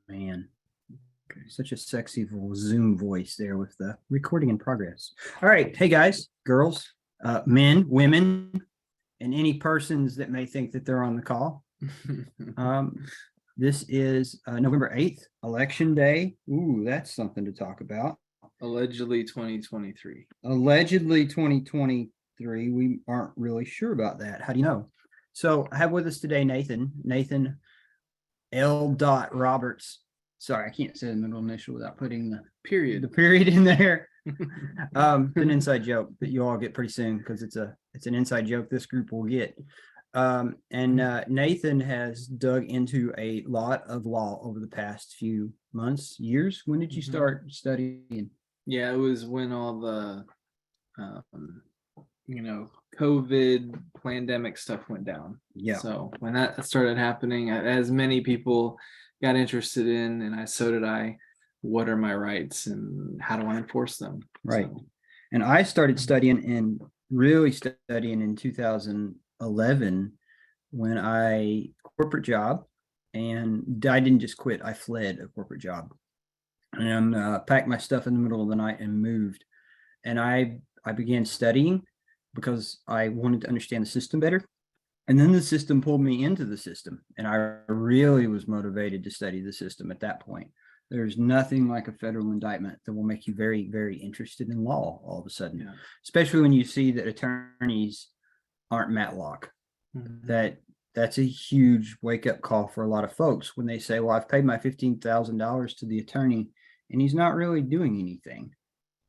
man. Such a sexy Zoom voice there with the recording in progress. All right. Hey, guys, girls, men, women, and any persons that may think that they're on the call. This is November 8th, Election Day. Ooh, that's something to talk about. Allegedly 2023. Allegedly 2023. We aren't really sure about that. How do you know? So I have with us today Nathan L. Roberts. Sorry, I can't say the middle initial without putting the period in there. It's an inside joke that you all get pretty soon because it's an inside joke this group will get. Nathan has dug into a lot of law over the past few months, years. When did you start studying? Yeah, it was when all the COVID pandemic stuff went down. Yeah. So when that started happening, as many people got interested in, and so did I, what are my rights and how do I enforce them? Right. So. And I started studying in 2011 when I corporate job, and I didn't just quit. I fled a corporate job and packed my stuff in the middle of the night and moved. And I began studying because I wanted to understand the system better. And then the system pulled me into the system, and I really was motivated to study the system at that point. There's nothing like a federal indictment that will make you very, very interested in law all of a sudden, especially when you see that attorneys aren't Matlock. That's a huge wake-up call for a lot of folks when they say, well, I've paid my $15,000 to the attorney and he's not really doing anything.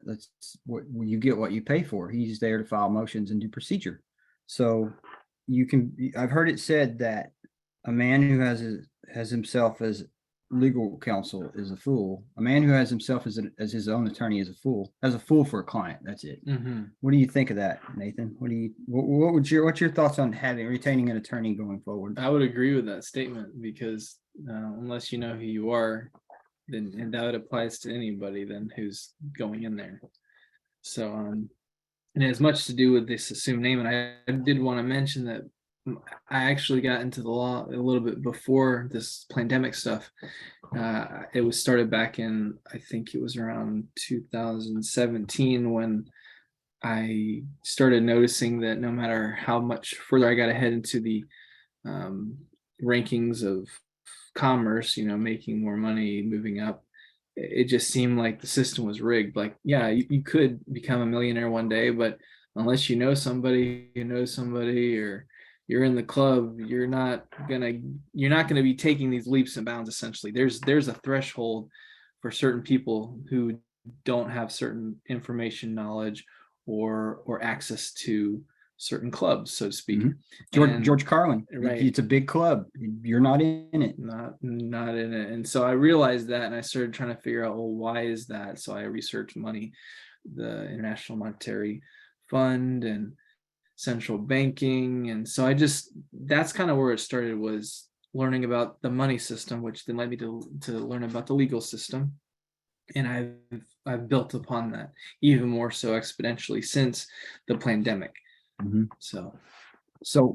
That's what you get, what you pay for. He's there to file motions and do procedure. So I've heard it said that a man who has himself as legal counsel is a fool. A man who has himself as his own attorney is a fool. As a fool for a client. That's it. What do you think of that, Nathan? What's your thoughts on retaining an attorney going forward? I would agree with that statement because unless you know who you are, then and that applies to anybody then who's going in there. So and it has much to do with this assumed name. And I did want to mention that I actually got into the law a little bit before this pandemic stuff. It was started back in, I think it was around 2017 when I started noticing that no matter how much further I got ahead into the rankings of commerce, making more money, moving up, it just seemed like the system was rigged. Like, yeah, you could become a millionaire one day, but unless you know somebody who knows somebody, or you're in the club, you're not gonna be taking these leaps and bounds. Essentially, there's a threshold for certain people who don't have certain information, knowledge, or access to certain clubs, so to speak. George Carlin, right? It's a big club. You're not in it. Not in it. And so I realized that, and I started trying to figure out, well, why is that? So I researched money, the International Monetary Fund, and central banking. And so that's kind of where it started, was learning about the money system, which then led me to learn about the legal system. And I've built upon that even more so exponentially since the pandemic. So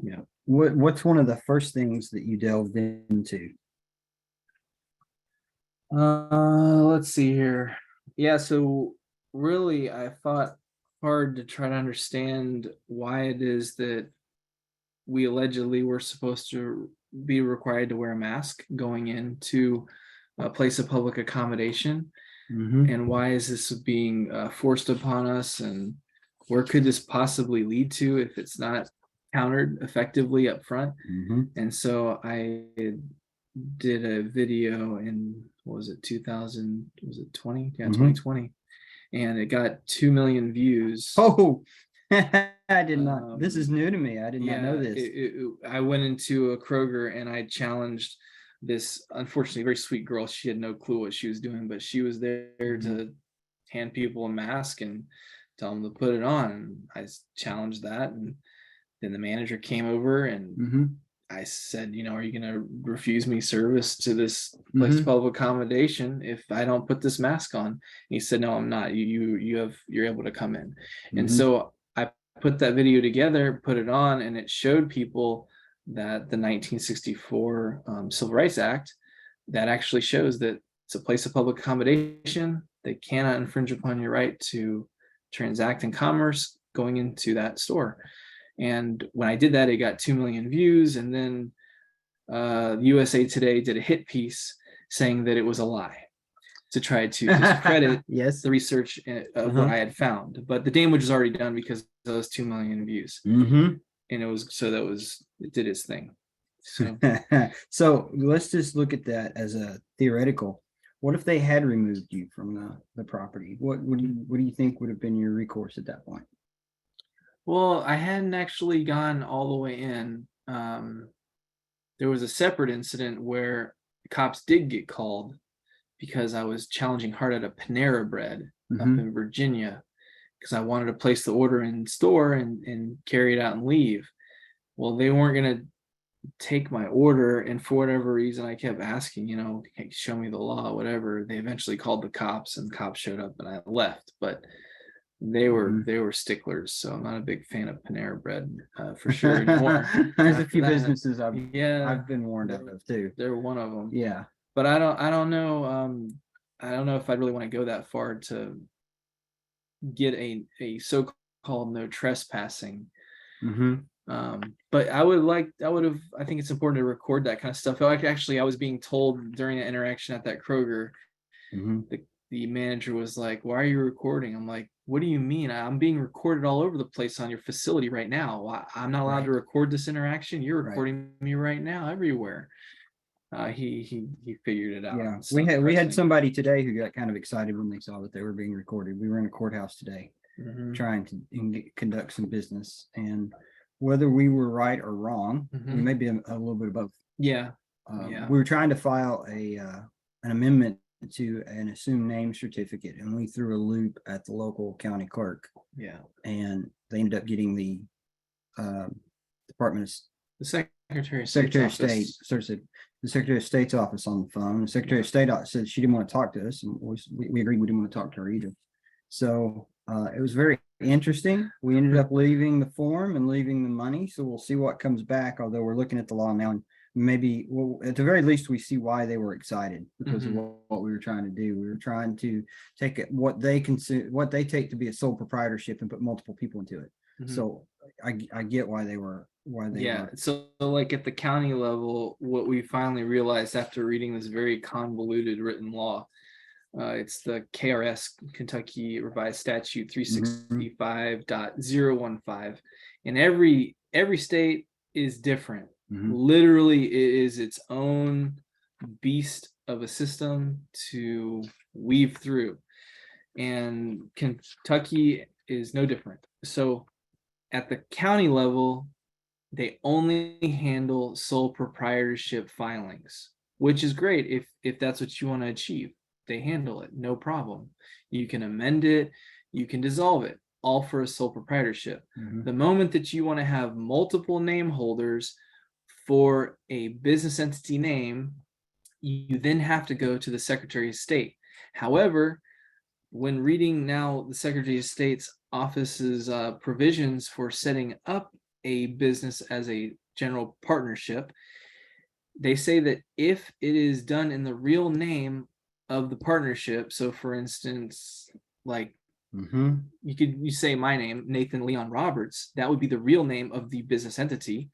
yeah. What's one of the first things that you delved into? Let's see here. Yeah, so really I fought hard to try to understand why it is that we allegedly were supposed to be required to wear a mask going into a place of public accommodation. And why is this being forced upon us, and where could this possibly lead to if it's not countered effectively up front? And so I did a video in, what was it, 2020? Yeah, 2020. And it got 2 million views. Oh, I did not. This is new to me. I did not know this. I went into a Kroger and I challenged this, unfortunately, very sweet girl. She had no clue what she was doing, but she was there to hand people a mask and tell them to put it on. I challenged that, and then the manager came over and I said, are you going to refuse me service to this place of public accommodation if I don't put this mask on? And he said, no, I'm not. You're able to come in. And so I put that video together, put it on, and it showed people that the 1964 Civil Rights Act that actually shows that it's a place of public accommodation. They cannot infringe upon your right to transact in commerce going into that store. And when I did that, it got 2 million views. And then USA Today did a hit piece saying that it was a lie to try to discredit Yes. the research of what I had found. But the damage was already done because of those 2 million views. Mm-hmm. And it did its thing. So So let's just look at that as a theoretical. What if they had removed you from the property? What do you think would have been your recourse at that point? well, I hadn't actually gone all the way in. There was a separate incident where cops did get called because I was challenging hard at a Panera Bread up Mhm. in Virginia because I wanted to place the order in store and carry it out and leave. Well, they weren't going to take my order, and for whatever reason, I kept asking, "Hey, show me the law, whatever." They eventually called the cops, and the cops showed up, and I left. But they were sticklers, so I'm not a big fan of Panera Bread for sure anymore. There's a After few that, businesses I've yeah, been warned of too. they're one of them. Yeah. But I don't know. I don't know if I'd really want to go that far to get a so-called no trespassing. Mm-hmm. But I think it's important to record that kind of stuff. Actually, I was being told during an interaction at that Kroger, Mm-hmm. the manager was like, "Why are you recording?" I'm like, "What do you mean? I'm being recorded all over the place on your facility right now. I'm not allowed Right. to record this interaction. You're Right. recording me right now everywhere." He figured it out. Yeah, and we stopped had pressing. somebody today who got kind of excited when they saw that they were being recorded. We were in a courthouse today Mhm. trying to conduct some business, and whether we were right or wrong, we Mhm. may be a little bit of both. Yeah. Yeah. We were trying to file an amendment to an assumed name certificate, and we threw a loop at the local county clerk, Yeah. and they ended up getting the Department of The Secretary of Secretary of State's State, office. sort of said the Secretary of State's office on the phone. The Secretary of State said she didn't want to talk to us, and we agreed we didn't want to talk to her either. So it was very interesting. We ended up leaving the form and leaving the money. So we'll see what comes back. Although we're looking at the law now, and maybe, well, at the very least, we see why they were excited because of what we were trying to do. We were trying to take what they consider, what they take to be a sole proprietorship, and put multiple people into it. So I get why they were So like at the county level, what we finally realized after reading this very convoluted written law, it's the KRS, Kentucky Revised Statute 365.015, and every state is different. Literally, it is its own beast of a system to weave through, and Kentucky is no different. So at the county level, they only handle sole proprietorship filings, which is great if that's what you want to achieve. They handle it, no problem. You can amend it, you can dissolve it, all for a sole proprietorship. The moment that you want to have multiple name holders for a business entity name, you then have to go to the Secretary of State. However, when reading now the Secretary of State's office's provisions for setting up a business as a general partnership, they say that if it is done in the real name of the partnership, so for instance, like you say my name, Nathan Leon Roberts, that would be the real name of the business entity,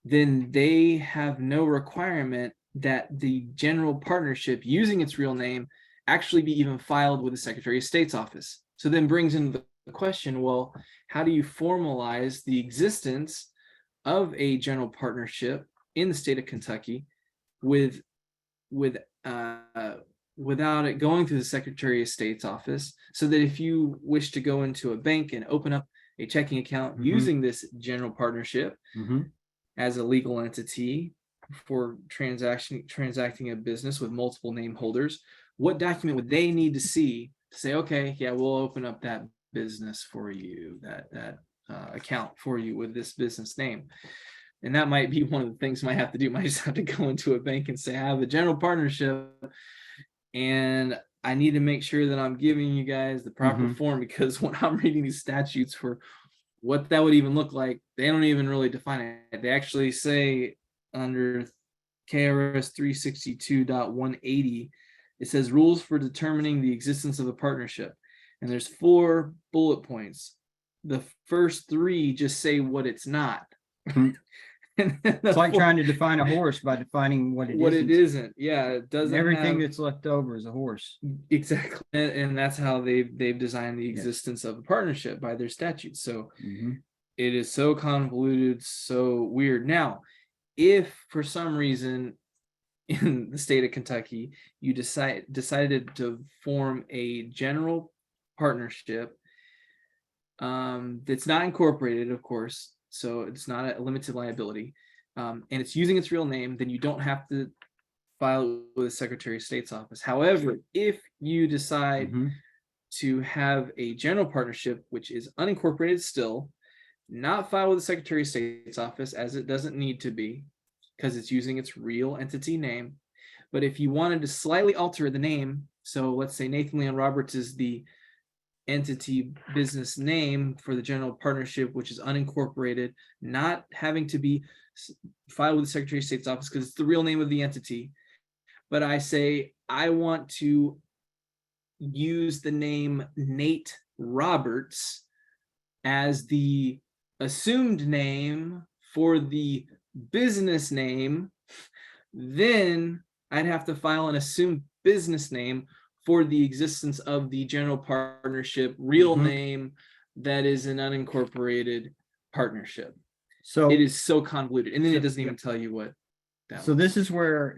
then they have no requirement that the general partnership using its real name actually be even filed with the Secretary of State's office. So then brings into the question, well, how do you formalize the existence of a general partnership in the state of Kentucky without it going through the Secretary of State's office, so that if you wish to go into a bank and open up a checking account using this general partnership as a legal entity for transacting a business with multiple name holders, what document would they need to see to say, okay, yeah, we'll open up that business for you, that account for you with this business name? And that might be one of the things I might have to do. I might just have to go into a bank and say, I have a general partnership and I need to make sure that I'm giving you guys the proper form, because when I'm reading these statutes for what that would even look like, they don't even really define it. They actually say under KRS 362.180, it says rules for determining the existence of a partnership. And there's 4 bullet points. The first 3 just say what it's not. It's like trying to define a horse by defining what it isn't. Yeah, it doesn't. Everything that's left over is a horse. Exactly, and that's how they've designed the existence of a partnership by their statutes. So it is so convoluted, so weird. Now, if for some reason in the state of Kentucky you decided to form a general partnership that's not incorporated, of course, so it's not a limited liability, and it's using its real name, then you don't have to file with the Secretary of State's office. However, if you decide to have a general partnership, which is unincorporated still, not file with the Secretary of State's office, as it doesn't need to be, because it's using its real entity name. But if you wanted to slightly alter the name, so let's say Nathan Leon Roberts is the entity business name for the general partnership, which is unincorporated, not having to be filed with the Secretary of State's office because it's the real name of the entity. But I say, I want to use the name Nate Roberts as the assumed name for the business name, then I'd have to file an assumed business name for the existence of the general partnership real name that is an unincorporated partnership. So it is so convoluted, and then it doesn't even tell you what. This is where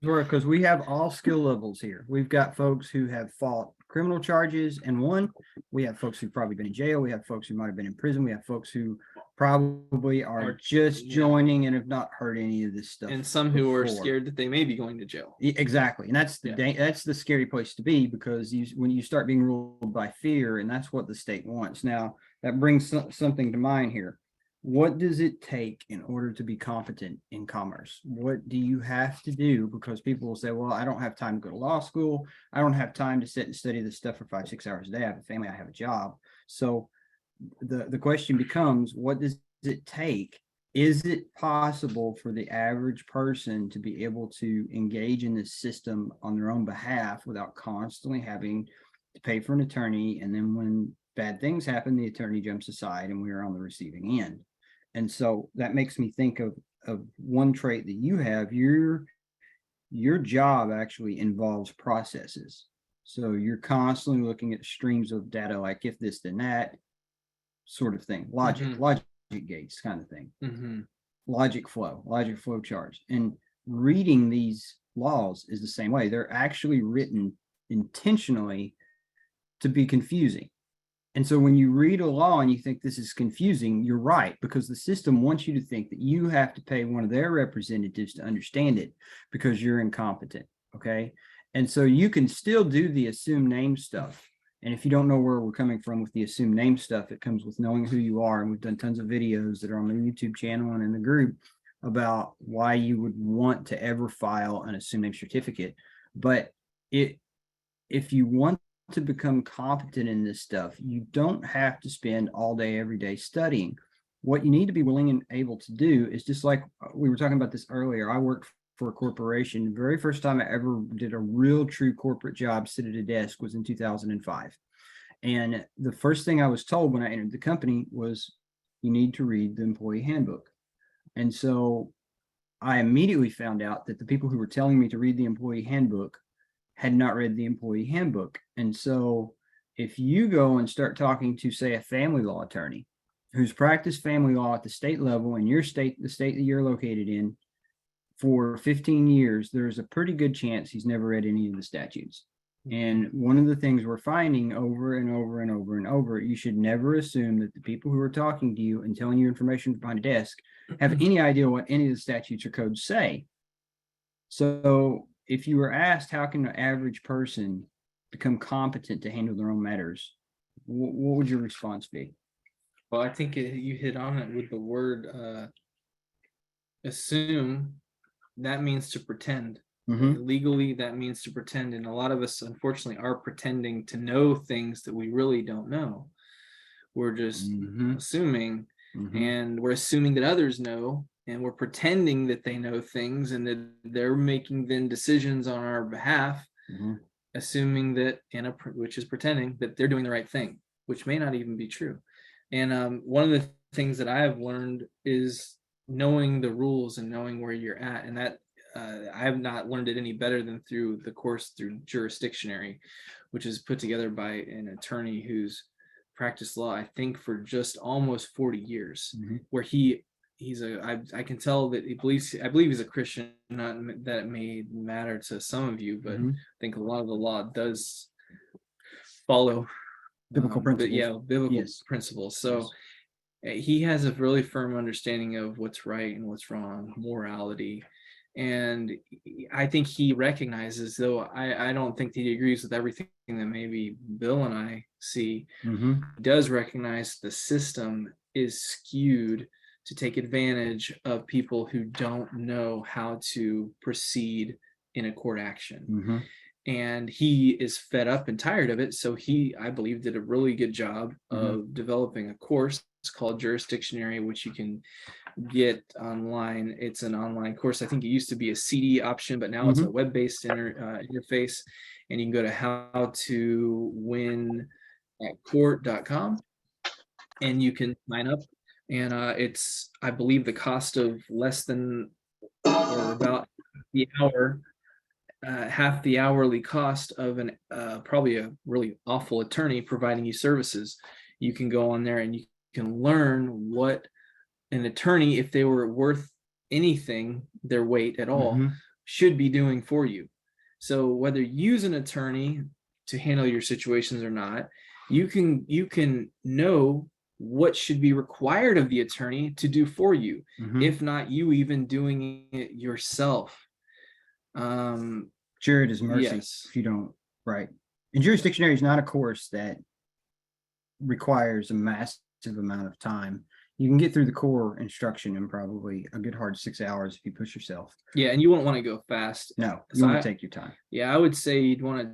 because we have all skill levels here. We've got folks who have fought criminal charges and won. We have folks who've probably been in jail. We have folks who might have been in prison. We have folks who probably are just joining and have not heard any of this stuff. And some who are scared that they may be going to jail. Exactly, and that's the scary place to be, because when you start being ruled by fear, and that's what the state wants. Now that brings something to mind here. What does it take in order to be competent in commerce? What do you have to do? Because people will say, well, I don't have time to go to law school. I don't have time to sit and study this stuff for 5-6 hours a day. I have a family, I have a job. So the question becomes, what does it take? Is it possible for the average person to be able to engage in this system on their own behalf without constantly having to pay for an attorney? And then when bad things happen, the attorney jumps aside and we are on the receiving end. And so that makes me think of one trait that you have. Your job actually involves processes. So you're constantly looking at streams of data, like if this, then that sort of thing, logic gates kind of thing, logic flow charts. And reading these laws is the same way. They're actually written intentionally to be confusing. And so when you read a law and you think this is confusing, you're right, because the system wants you to think that you have to pay one of their representatives to understand it because you're incompetent. Okay. And so you can still do the assumed name stuff. And if you don't know where we're coming from with the assumed name stuff, it comes with knowing who you are. And we've done tons of videos that are on the YouTube channel and in the group about why you would want to ever file an assumed name certificate. But if you want to become competent in this stuff, you don't have to spend all day, every day studying. What you need to be willing and able to do is, just like we were talking about this earlier, I worked for a corporation. The very first time I ever did a real true corporate job, sit at a desk, was in 2005. And the first thing I was told when I entered the company was, you need to read the employee handbook. And so I immediately found out that the people who were telling me to read the employee handbook had not read the employee handbook. And so if you go and start talking to, say, a family law attorney who's practiced family law at the state level in your state, the state that you're located in, for 15 years, there's a pretty good chance he's never read any of the statutes. And one of the things we're finding over and over and over and over, you should never assume that the people who are talking to you and telling you information behind a desk have any idea what any of the statutes or codes say. So if you were asked, how can an average person become competent to handle their own matters, what would your response be? Well, I think you hit on it with the word assume. That means to pretend. Legally, that means to pretend. And a lot of us, unfortunately, are pretending to know things that we really don't know. We're just assuming, and we're assuming that others know. and we're pretending that they know things and that they're making then decisions on our behalf, assuming that which is pretending that they're doing the right thing, which may not even be true. And one of the things that I have learned is knowing the rules and knowing where you're at, and that I have not learned it any better than through the course through Jurisdictionary, which is put together by an attorney who's practiced law, I think, for just almost 40 years, where I can tell that I believe he's a Christian. Not that it may matter to some of you, but I think a lot of the law does follow biblical principles. But yeah, biblical principles. So he has a really firm understanding of what's right and what's wrong, morality. And I think he recognizes, though I don't think that he agrees with everything that maybe Bill and I see, he does recognize the system is skewed to take advantage of people who don't know how to proceed in a court action. And he is fed up and tired of it. So he, I believe, did a really good job of developing a course. It's called Jurisdictionary, which you can get online. It's an online course. I think it used to be a CD option, but now it's a web-based interface. And you can go to howtowinatcourt.com and you can sign up. And it's, I believe, the cost of less than or about the hour. Half the hourly cost of an probably a really awful attorney providing you services. You can go on there and you can learn what an attorney, if they were worth anything, their weight at all, should be doing for you. So whether you use an attorney to handle your situations or not, you can know what should be required of the attorney to do for you, if not you even doing it yourself. Sure, it is mercy if you don't. Right. And Jurisdictionary is not a course that requires a massive amount of time. You can get through the core instruction in probably a good hard 6 hours if you push yourself. Yeah, and you wouldn't want to go fast. No, you want to take your time. Yeah, I would say you'd want to,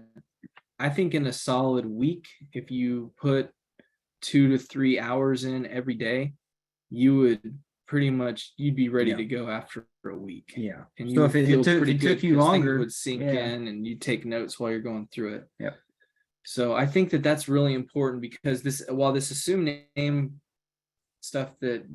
I think in a solid week, if you put 2 to 3 hours in every day, you would pretty much, you'd be ready to go after a week. Yeah. And you so if it took you longer, it would sink in and you take notes while you're going through it. Yep. So I think that that's really important, because while this assumed name stuff that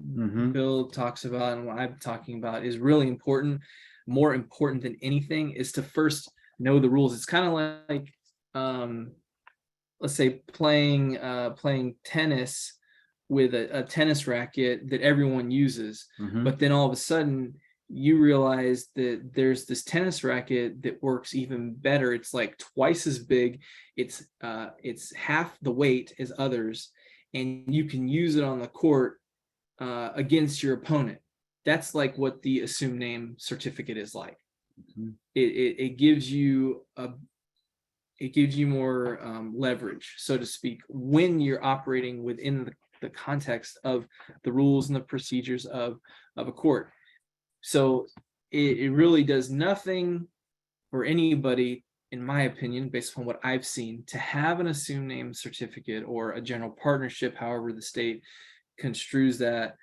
Bill talks about and what I'm talking about is really important, more important than anything is to first know the rules. It's kind of like let's say playing tennis with a tennis racket that everyone uses, but then all of a sudden you realize that there's this tennis racket that works even better. It's like twice as big. It's half the weight as others, and you can use it on the court against your opponent. That's like what the assumed name certificate is like. It gives you more leverage, so to speak, when you're operating within the context of the rules and the procedures of a court. So it really does nothing for anybody, in my opinion, based on what I've seen, to have an assumed name certificate or a general partnership, however the state construes that,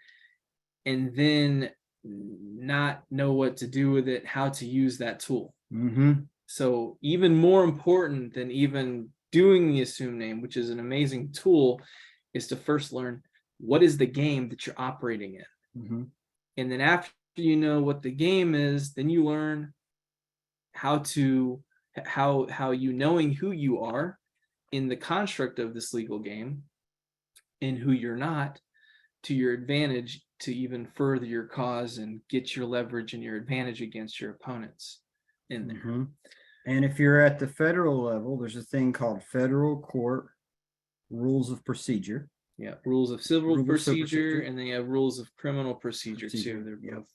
and then not know what to do with it, how to use that tool. So even more important than even doing the assumed name, which is an amazing tool, is to first learn what is the game that you're operating in. And then after you know what the game is, then you learn how you knowing who you are in the construct of this legal game and who you're not, to your advantage, to even further your cause and get your leverage and your advantage against your opponents in there. And if you're at the federal level, there's a thing called Federal Court Rules of Procedure. Yeah, rules of civil procedure, and then you have rules of criminal procedure too. They're both.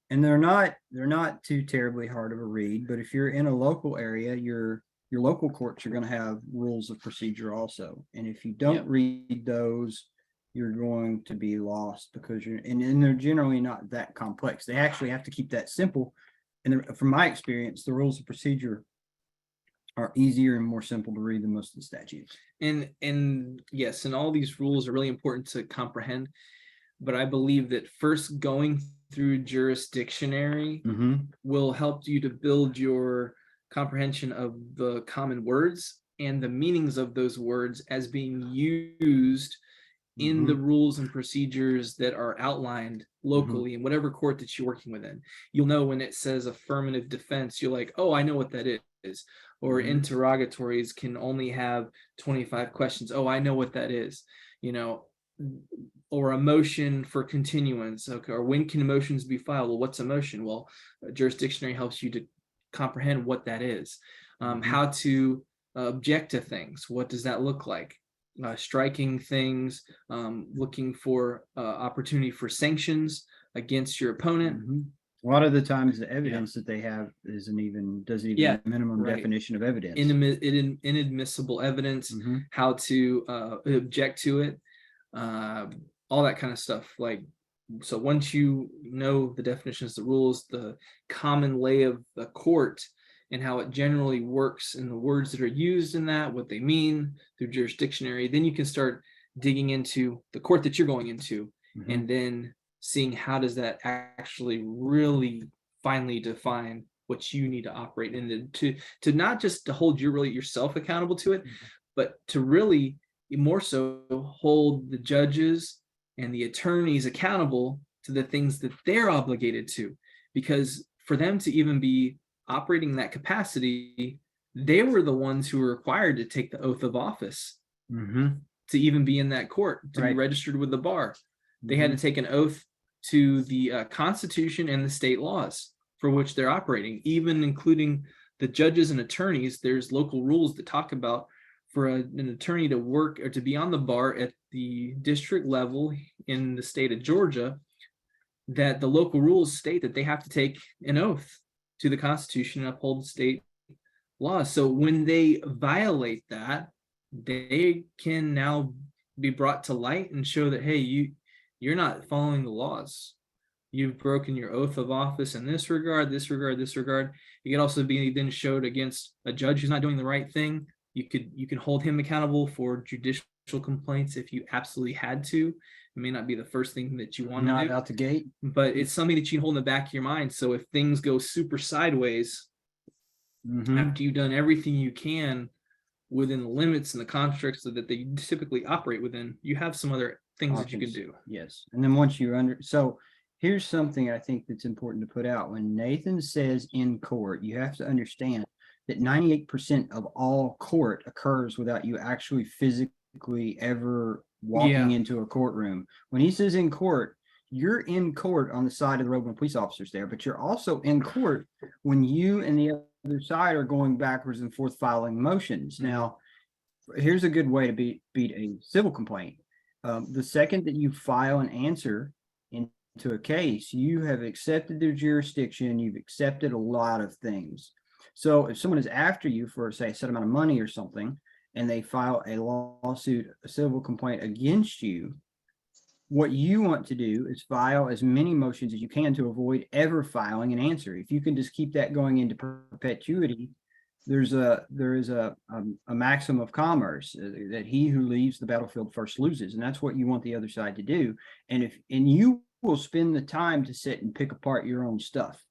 And they're not too terribly hard of a read, but if you're in a local area, your local courts are going to have rules of procedure also. And if you don't read those, you're going to be lost, because and they're generally not that complex. They actually have to keep that simple. And from my experience, the rules of procedure are easier and more simple to read than most of the statutes. And yes, and all these rules are really important to comprehend. But I believe that first going through jurisdictionary Mm-hmm. will help you to build your comprehension of the common words and the meanings of those words as being used in the rules and procedures that are outlined locally in whatever court that you're working within. You'll know when it says affirmative defense, you're like, oh, I know what that is. Or interrogatories can only have 25 questions. Oh, I know what that is. You know, or a motion for continuance. Okay, or when can motions be filed? Well, what's a motion? Well, a jurisdictionary helps you to comprehend what that is. How to object to things. What does that look like? Striking things, looking for opportunity for sanctions against your opponent. A lot of the times the evidence that they have doesn't even minimum definition of evidence. Inadmissible evidence, how to object to it, all that kind of stuff. Like, so once you know the definitions, the rules, the common lay of the court and how it generally works and the words that are used in that, what they mean through jurisdictionary, then you can start digging into the court that you're going into and then seeing how does that actually really finally define what you need to operate in, to not just to hold yourself accountable to it, but to really more so hold the judges and the attorneys accountable to the things that they're obligated to. Because for them to even be operating in that capacity, they were the ones who were required to take the oath of office to even be in that court, to be registered with the bar. They had to take an oath to the Constitution and the state laws for which they're operating, even including the judges and attorneys. There's local rules that talk about for an attorney to work or to be on the bar at the district level in the state of Georgia, that the local rules state that they have to take an oath to the Constitution and uphold state laws. So when they violate that, they can now be brought to light and show that, hey, you're not following the laws. You've broken your oath of office in this regard, this regard, this regard. You could also be then showed against a judge who's not doing the right thing. You can hold him accountable for judicial complaints if you absolutely had to. It may not be the first thing that you want to do. Not out the gate. But it's something that you can hold in the back of your mind. So if things go super sideways, after you've done everything you can within the limits and the constructs that they typically operate within, you have some other things that you can do. Yes. And then once you're so here's something I think that's important to put out. When Nathan says in court, you have to understand that 98% of all court occurs without you actually physically ever walking into a courtroom. When he says in court, you're in court on the side of the road when police officers there, but you're also in court when you and the other side are going backwards and forth filing motions. Now, here's a good way to beat a civil complaint. The second that you file an answer into a case, you have accepted their jurisdiction, you've accepted a lot of things. So if someone is after you for, say, a set amount of money or something, and they file a lawsuit, a civil complaint against you, what you want to do is file as many motions as you can to avoid ever filing an answer. If you can just keep that going into perpetuity, there is a maxim of commerce that he who leaves the battlefield first loses, and that's what you want the other side to do. And you will spend the time to sit and pick apart your own stuff.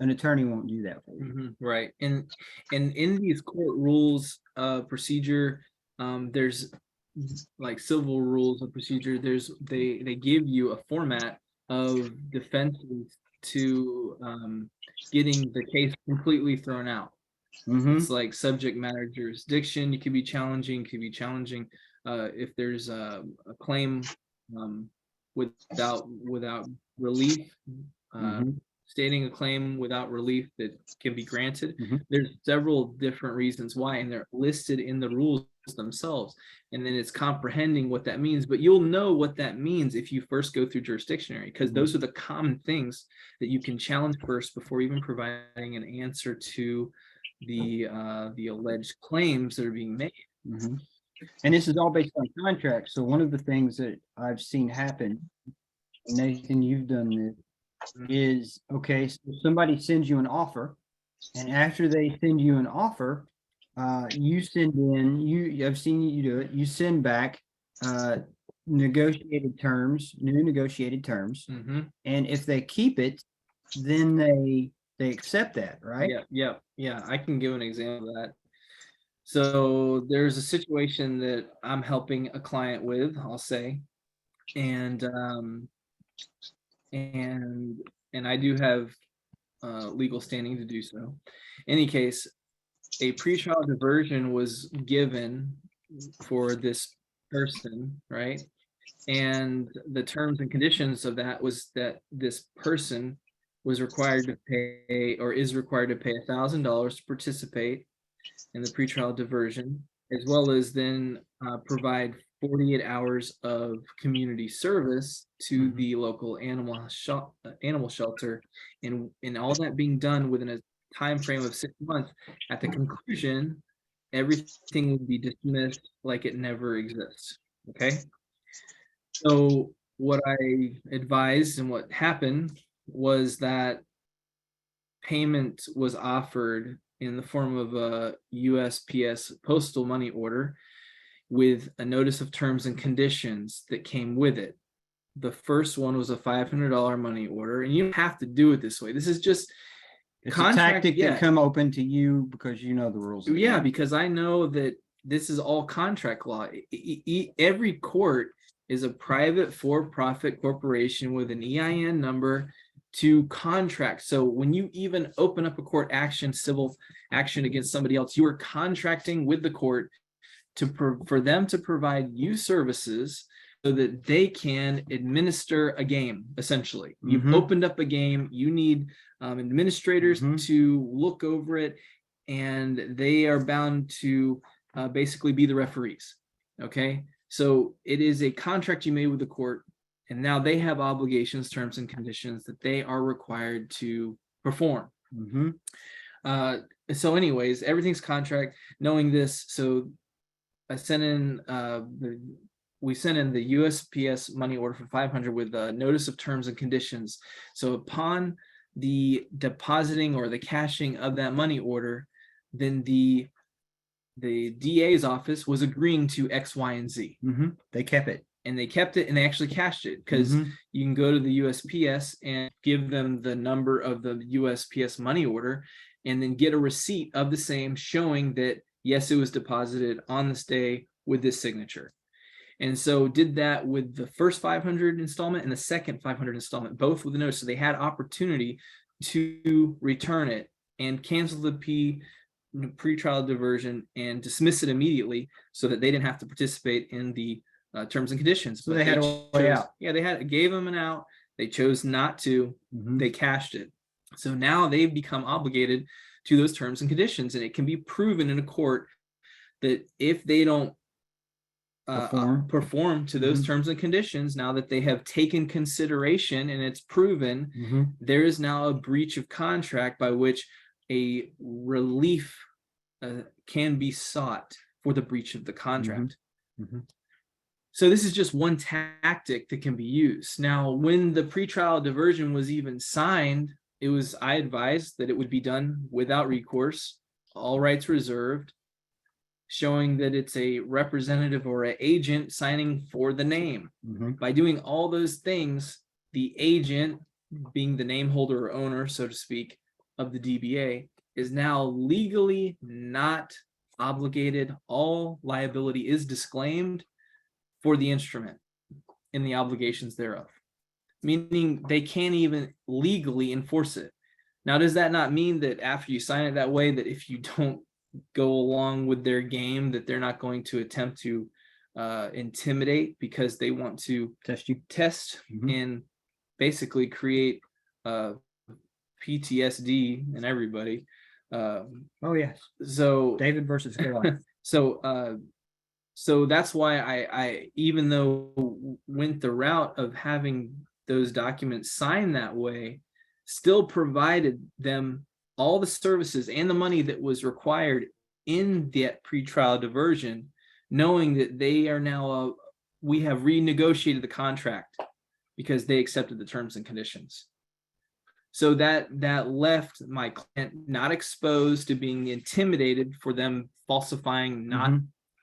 An attorney won't do that for you. Right. And in these court rules of procedure, there's like civil rules of procedure. They give you a format of defenses to getting the case completely thrown out. It's like subject matter jurisdiction. You could be challenging. If there's a claim without relief. Stating a claim without relief that can be granted. There's several different reasons why, and they're listed in the rules themselves. And then it's comprehending what that means. But you'll know what that means if you first go through jurisdictionary, because those are the common things that you can challenge first before even providing an answer to the alleged claims that are being made. And this is all based on contracts. So one of the things that I've seen happen, Nathan, you've done this, is, okay, so somebody sends you an offer, and after they send you an offer, you send in, I've seen you do it, you send back negotiated terms, new negotiated terms. And if they keep it, then they accept that, right? Yeah. I can give an example of that. So there's a situation that I'm helping a client with, I'll say, and and I do have legal standing to do so. In any case, a pretrial diversion was given for this person, right? And the terms and conditions of that was that this person was required to pay, or is required to pay $1,000 to participate in the pretrial diversion, as well as then provide 48 hours of community service to the local animal shelter, and all that being done within a time frame of 6 months. At the conclusion, everything would be dismissed like it never exists. Okay. So what I advised and what happened was that payment was offered in the form of a USPS postal money order with a notice of terms and conditions that came with it. The first one was a $500 money order, and you don't have to do it this way. This is just It's contract, a tactic yeah. that come open to you because you know the rules. of the Yeah, game. because I know that this is all contract law. Every court is a private for-profit corporation with an EIN number to contract. So when you even open up a court action, civil action against somebody else, you are contracting with the court for them to provide you services so that they can administer a game. Essentially, you've opened up a game. You need administrators to look over it, and they are bound to basically be the referees. Okay, so it is a contract you made with the court, and now they have obligations, terms, and conditions that they are required to perform. So anyways, everything's contract. Knowing this, so I sent in we sent in the USPS money order for 500 with a notice of terms and conditions. So upon the depositing or the cashing of that money order, then the DA's office was agreeing to X, Y, and Z. They kept it. And they kept it, and they actually cashed it, because you can go to the USPS and give them the number of the USPS money order and then get a receipt of the same showing that, yes, it was deposited on this day with this signature. And so did that with the first 500 installment and the second 500 installment, both with the notice. So they had opportunity to return it and cancel the pretrial diversion and dismiss it immediately so that they didn't have to participate in the terms and conditions. So they had a way out. Yeah, they gave them an out. They chose not to. They cashed it. So now they've become obligated to those terms and conditions, and it can be proven in a court that if they don't perform to those terms and conditions, now that they have taken consideration and it's proven, there is now a breach of contract by which a relief can be sought for the breach of the contract. So this is just one tactic that can be used. Now, when the pretrial diversion was even signed, I advised that it would be done without recourse, all rights reserved, showing that it's a representative or an agent signing for the name. By doing all those things, the agent, being the name holder or owner, so to speak, of the DBA, is now legally not obligated. All liability is disclaimed for the instrument and the obligations thereof, meaning they can't even legally enforce it. Now, does that not mean that after you sign it that way, that if you don't go along with their game, that they're not going to attempt to intimidate because they want to test and basically create PTSD in everybody? Oh yes. So David versus Goliath. So that's why I even though went the route of having those documents signed that way, still provided them all the services and the money that was required in that pretrial diversion, knowing that they are now we have renegotiated the contract because they accepted the terms and conditions. So that left my client not exposed to being intimidated for them falsifying, not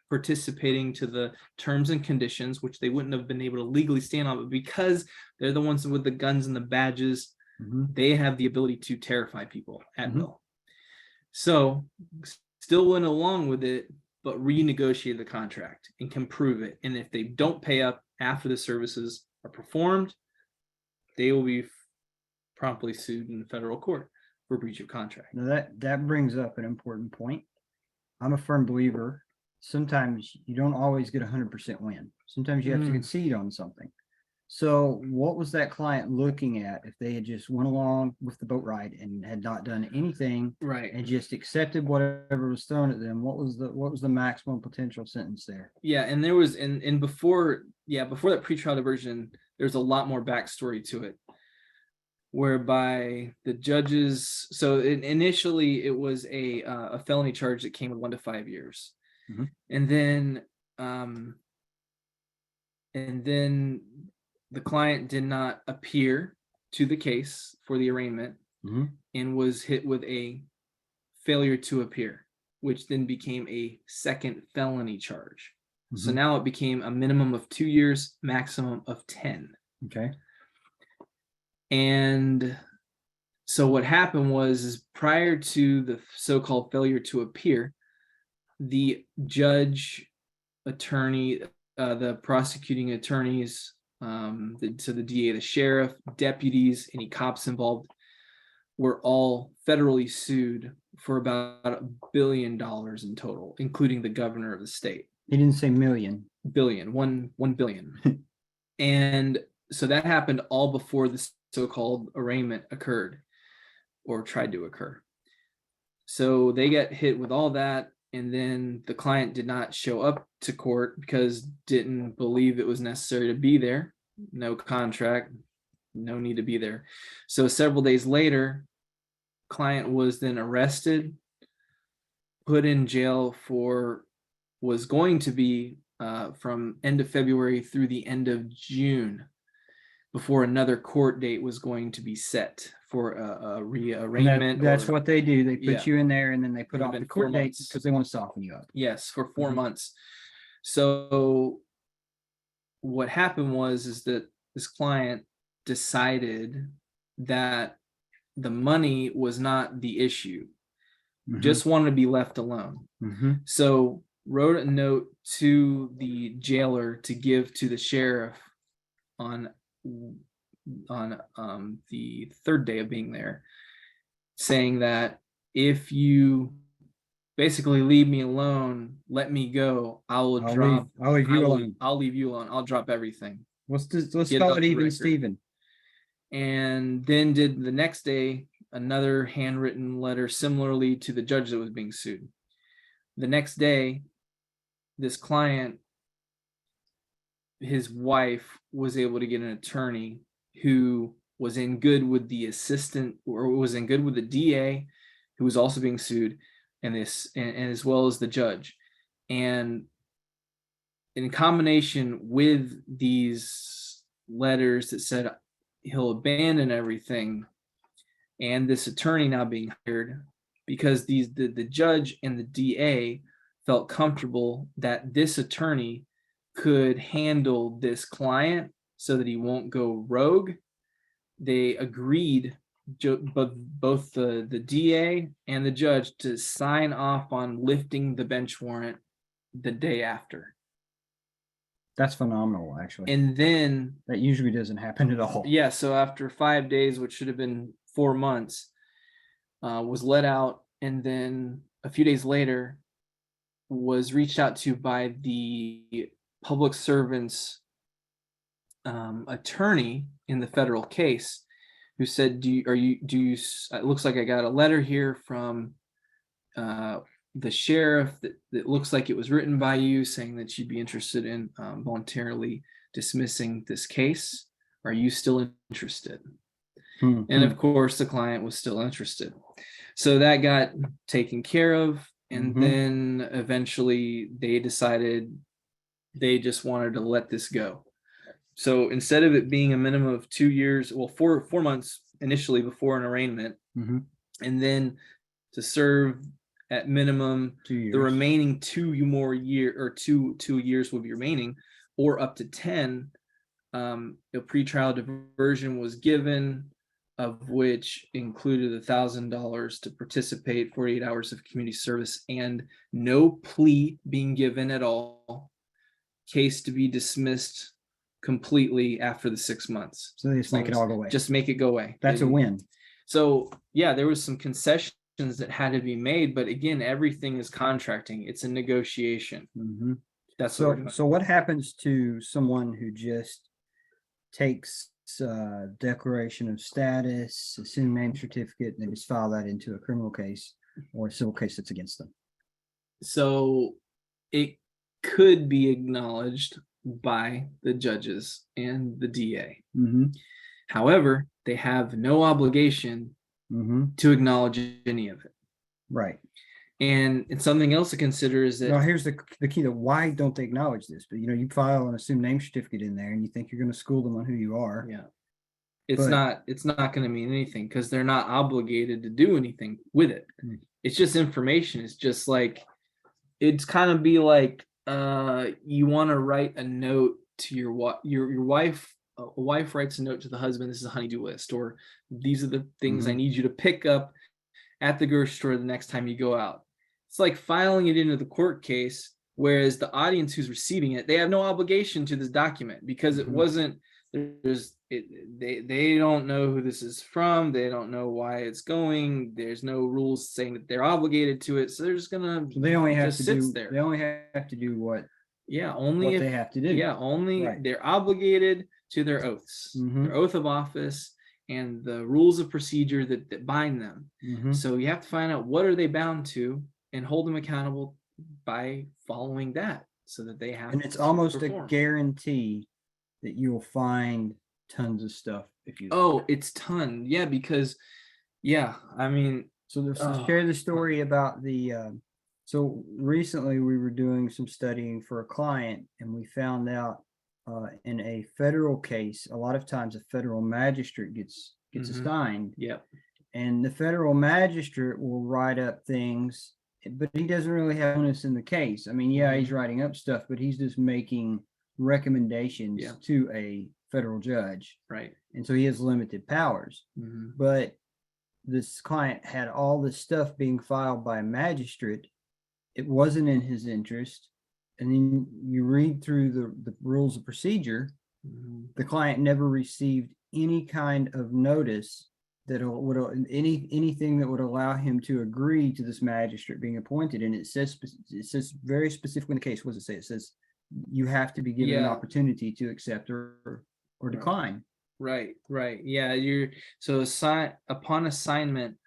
participating to the terms and conditions, which they wouldn't have been able to legally stand on, but because they're the ones with the guns and the badges, they have the ability to terrify people at will. So still went along with it, but renegotiated the contract and can prove it. And if they don't pay up after the services are performed, they will be promptly sued in federal court for breach of contract. Now that brings up an important point. I'm a firm believer. Sometimes you don't always get 100% win. Sometimes you have to concede on something. So what was that client looking at if they had just went along with the boat ride and had not done anything, right, and just accepted whatever was thrown at them? What was the maximum potential sentence there? Yeah, and there was and before that pretrial diversion, there's a lot more backstory to it, whereby the judges. So initially, it was a felony charge that came with 1 to 5 years, and then the client did not appear to the case for the arraignment and was hit with a failure to appear, which then became a second felony charge. So now it became a minimum of 2 years, maximum of 10. Okay. And so what happened was prior to the so-called failure to appear, the judge, attorney, the prosecuting attorneys, the DA, the sheriff, deputies, any cops involved, were all federally sued for about $1 billion in total, including the governor of the state. He didn't say million. Billion, 1 billion. And so that happened all before the so-called arraignment occurred or tried to occur. So they got hit with all that. And then the client did not show up to court because didn't believe it was necessary to be there. No contract, no need to be there. So several days later, client was then arrested, put in jail was going to be from end of February through the end of June, before another court date was going to be set for a rearrangement. That's what they do. They put you in there, and then they put off been the court 4 date months. because they want to soften you up. Yes, for 4 months. So what happened is that this client decided that the money was not the issue, just wanted to be left alone. So wrote a note to the jailer to give to the sheriff on the third day of being there, saying that if you basically leave me alone, let me go, I'll leave you alone. I'll drop everything. Let's call it even, Steven. And then did the next day another handwritten letter similarly to the judge that was being sued. The next day, this client, his wife, was able to get an attorney who was in good with the assistant, or was in good with the DA, who was also being sued, and as well as the judge. And in combination with these letters that said he'll abandon everything, and this attorney now being hired, because the judge and the DA felt comfortable that this attorney could handle this client so that he won't go rogue, they agreed, both the DA and the judge, to sign off on lifting the bench warrant the day after. That's phenomenal, actually. And then that usually doesn't happen at all. Yeah, so after 5 days, which should have been 4 months, was let out, and then a few days later was reached out to by the public servant's attorney in the federal case, who said, it looks like I got a letter here from the sheriff that looks like it was written by you, saying that you'd be interested in voluntarily dismissing this case. Are you still interested? And of course the client was still interested. So that got taken care of. And then eventually they decided they just wanted to let this go. So instead of it being a minimum of 2 years, well, 4 months initially before an arraignment, and then to serve at minimum, 2 years. the remaining 2 years will be remaining, or up to 10. A pretrial diversion was given, of which included $1,000 to participate, 48 hours of community service, and no plea being given at all. Case to be dismissed completely after the 6 months. So they just make it all go away. Just make it go away. That's a win. So yeah, there was some concessions that had to be made, but again, everything is contracting. It's a negotiation. Mm-hmm. That's so what happens to someone who just takes declaration of status, assume name certificate, and they just file that into a criminal case or a civil case that's against them? So it could be acknowledged by the judges and the DA. Mm-hmm. However, they have no obligation Mm-hmm. to acknowledge any of it. Right. And something else to consider is that, now here's the key to why don't they acknowledge this? But you file an assumed name certificate in there and you think you're going to school them on who you are. yeah, it's not going to mean anything because they're not obligated to do anything with it. It's just information. It's just like, it's kind of be like you want to write a note to your wife. A wife writes a note to the husband, this is a honey-do list, or these are the things I need you to pick up at the grocery store the next time you go out. It's like filing it into the court case, whereas the audience who's receiving it, they have no obligation to this document because it wasn't, they don't know who this is from, they don't know why it's going, there's no rules saying that they're obligated to it, so they're just gonna they only have just to sits do there. they only have to do what only what if they have to do. only Right. They're obligated to their oaths, their oath of office, and the rules of procedure that bind them. So you have to find out what are they bound to and hold them accountable by following that, so that they have. And it's almost a guarantee that you will find tons of stuff if you. Oh, it's ton, yeah, because I mean, so there's share the story about the. So recently we were doing some studying for a client, and we found out in a federal case, a lot of times a federal magistrate gets assigned. Yep. And the federal magistrate will write up things, but he doesn't really have onus in the case. I mean, he's writing up stuff, but he's just making recommendations to a federal judge. Right. And so he has limited powers. But this client had all this stuff being filed by a magistrate. It wasn't in his interest. And then you read through the rules of procedure, the client never received any kind of notice that would anything that would allow him to agree to this magistrate being appointed. And it says very specifically in the case, what does it say? It says you have to be given an opportunity to accept or decline. Right. Yeah, upon assignment,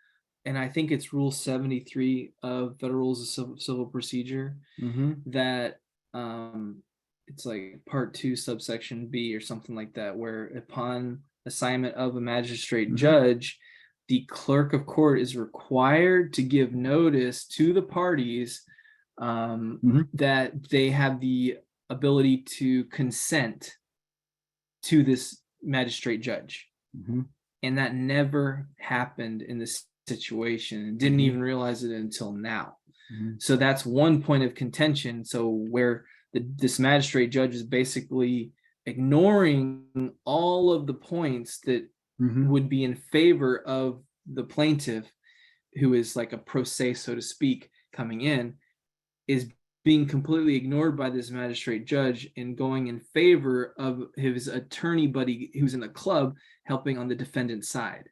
and I think it's Rule 73 of Federal Rules of Civil Procedure, that it's like Part 2, subsection B or something like that, where upon assignment of a magistrate judge, the clerk of court is required to give notice to the parties that they have the ability to consent to this magistrate judge. And that never happened in this situation. Didn't even realize it until now. So that's one point of contention. So where this magistrate judge is basically ignoring all of the points that would be in favor of the plaintiff, who is like a pro se, so to speak, coming in, is being completely ignored by this magistrate judge and going in favor of his attorney buddy who's in the club helping on the defendant's side.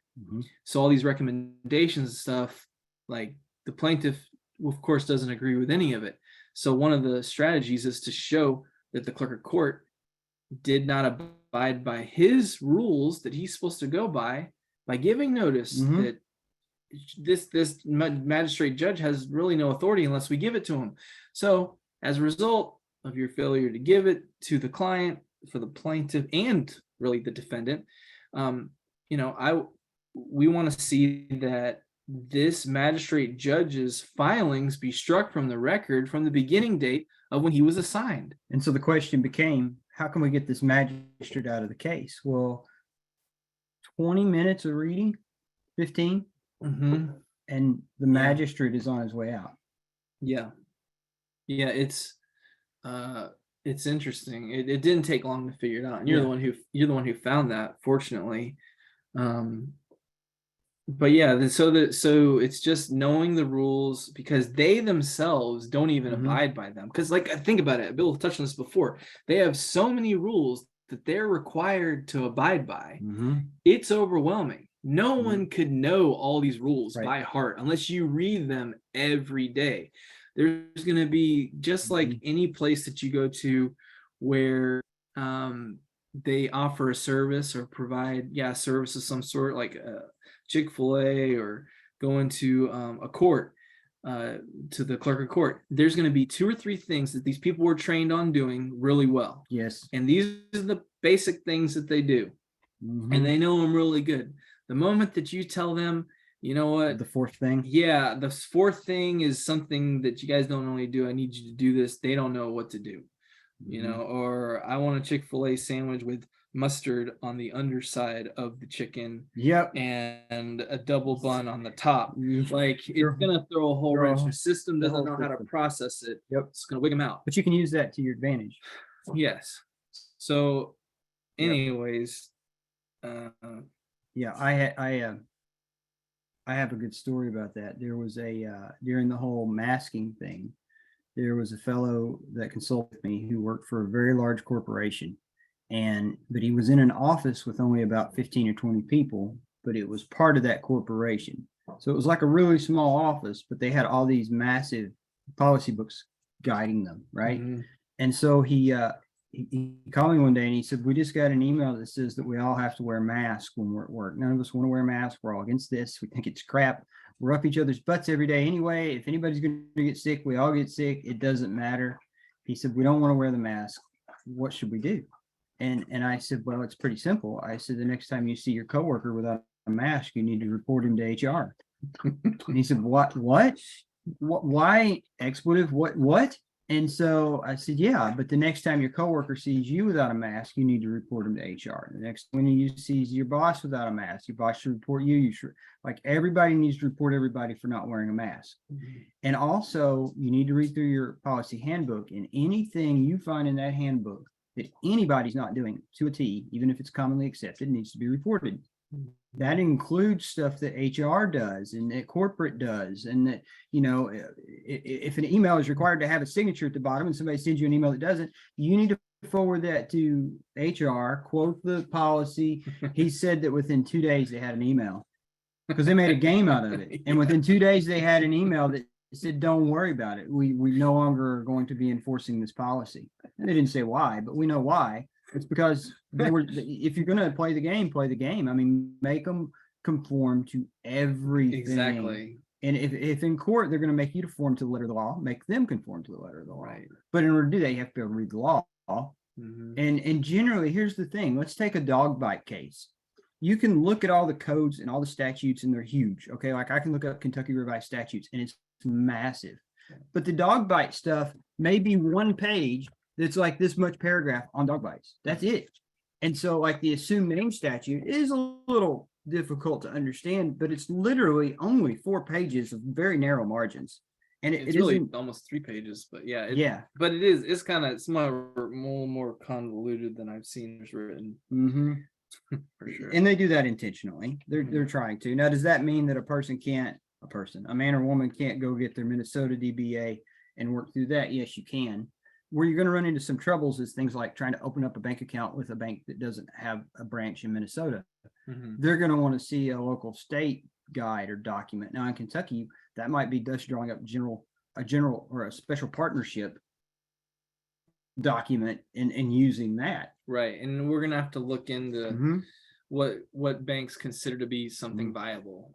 So all these recommendations and stuff, like the plaintiff, of course, doesn't agree with any of it. So one of the strategies is to show that the clerk of court did not abide by his rules that he's supposed to go by giving notice that this magistrate judge has really no authority unless we give it to him. So as a result of your failure to give it to the client, for the plaintiff and really the defendant, we want to see that this magistrate judge's filings be struck from the record from the beginning date of when he was assigned. And so the question became, how can we get this magistrate out of the case? Well, 20 minutes of reading, 15, and the magistrate is on his way out. Yeah. Yeah, uh it's interesting. It didn't take long to figure it out. And Yeah. you're the one who found that, fortunately. Um but yeah, so it's just knowing the rules because they themselves don't even Hmm. abide by them. Because like think about it, Bill touched on this before. They have so many rules that they're required to abide by. Hmm. It's overwhelming. No Hmm. one could know all these rules Right. by heart unless you read them every day. There's going to be just like Hmm. any place that you go to where um, they offer a service or provide, yeah, service of some sort, like a Chick-fil-A or going to a court, uh, to the clerk of court. There's going to be two or three things that these people were trained on doing really well. Yes. And these are the basic things that they do and Hmm. they know them really good. The moment that you tell them, you know what, The fourth thing. yeah, the fourth thing is something that you guys don't only do. I need you to do this. They don't know what to do, Hmm. or I want a Chick-fil-A sandwich with mustard on the underside of the chicken Yep. and a double bun on the top. You- Like it's Your gonna throw a whole your wrench. whole- Your system the doesn't whole know how to system. process it. Yep. It's gonna wig them out. But you can use that to your advantage. Yes. So, Yep. anyways, uh, Yeah. I have a good story about that. There was during the whole masking thing, there was a fellow that consulted me who worked for a very large corporation, but he was in an office with only about 15 or 20 people, but it was part of that corporation. So it was like a really small office, but they had all these massive policy books guiding them, right? mhm. And so he called me one day and he said, "We just got an email that says that we all have to wear masks when we're at work. None of us want to wear masks. We're all against this. We think it's crap. We're up each other's butts every day anyway. If anybody's going to get sick, we all get sick. It doesn't matter." He said, "We don't want to wear the mask. What should we do?" And I said, "Well, it's pretty simple." I said, "The next time you see your coworker without a mask, you need to report him to HR." And he said, "What? What? Why expletive? What?" And so I said, "Yeah, but the next time your coworker sees you without a mask, you need to report him to HR. The next when you sees your boss without a mask, your boss should report you. You should like everybody needs to report everybody for not wearing a mask. And also, you need to read through your policy handbook, and anything you find in that handbook that anybody's not doing to a T, even if it's commonly accepted, needs to be reported. That includes stuff that HR does and that corporate does, and that, if an email is required to have a signature at the bottom and somebody sends you an email that doesn't, you need to forward that to HR, quote the policy. He said that within 2 days they had an email because they made a game out of it. And within 2 days they had an email that said, "Don't worry about it. We no longer are going to be enforcing this policy." And they didn't say why, but we know why. It's because if you're going to play the game, play the game. I mean, make them conform to everything. Exactly. And if in court they're going to make you conform to the letter of the law, make them conform to the letter of the law. Right. But in order to do that, you have to be able to read the law. Mhm. And generally, here's the thing. Let's take a dog bite case. You can look at all the codes and all the statutes, and they're huge. Okay, like I can look up Kentucky Revised Statutes, and it's massive. But the dog bite stuff may be one page that's like this much paragraph on dog bites. That's it. And so, like the assumed name statute is a little difficult to understand, but it's literally only 4 pages of very narrow margins. And It's it really isn't, almost 3 pages, but yeah, yeah. but it's kind of it's more convoluted than I've seen it's written Mm-hmm. for sure. And they do that intentionally. They're Mhm. trying to. Now, does that mean that a man or woman can't go get their Minnesota DBA and work through that? Yes, you can. Where you're going to run into some troubles is things like trying to open up a bank account with a bank that doesn't have a branch in Minnesota. Mhm. They're going to want to see a local state guide or document. Now in Kentucky, that might be just drawing up a general or a special partnership document and using that. Right, and we're gonna have to look into Mhm. what banks consider to be something viable,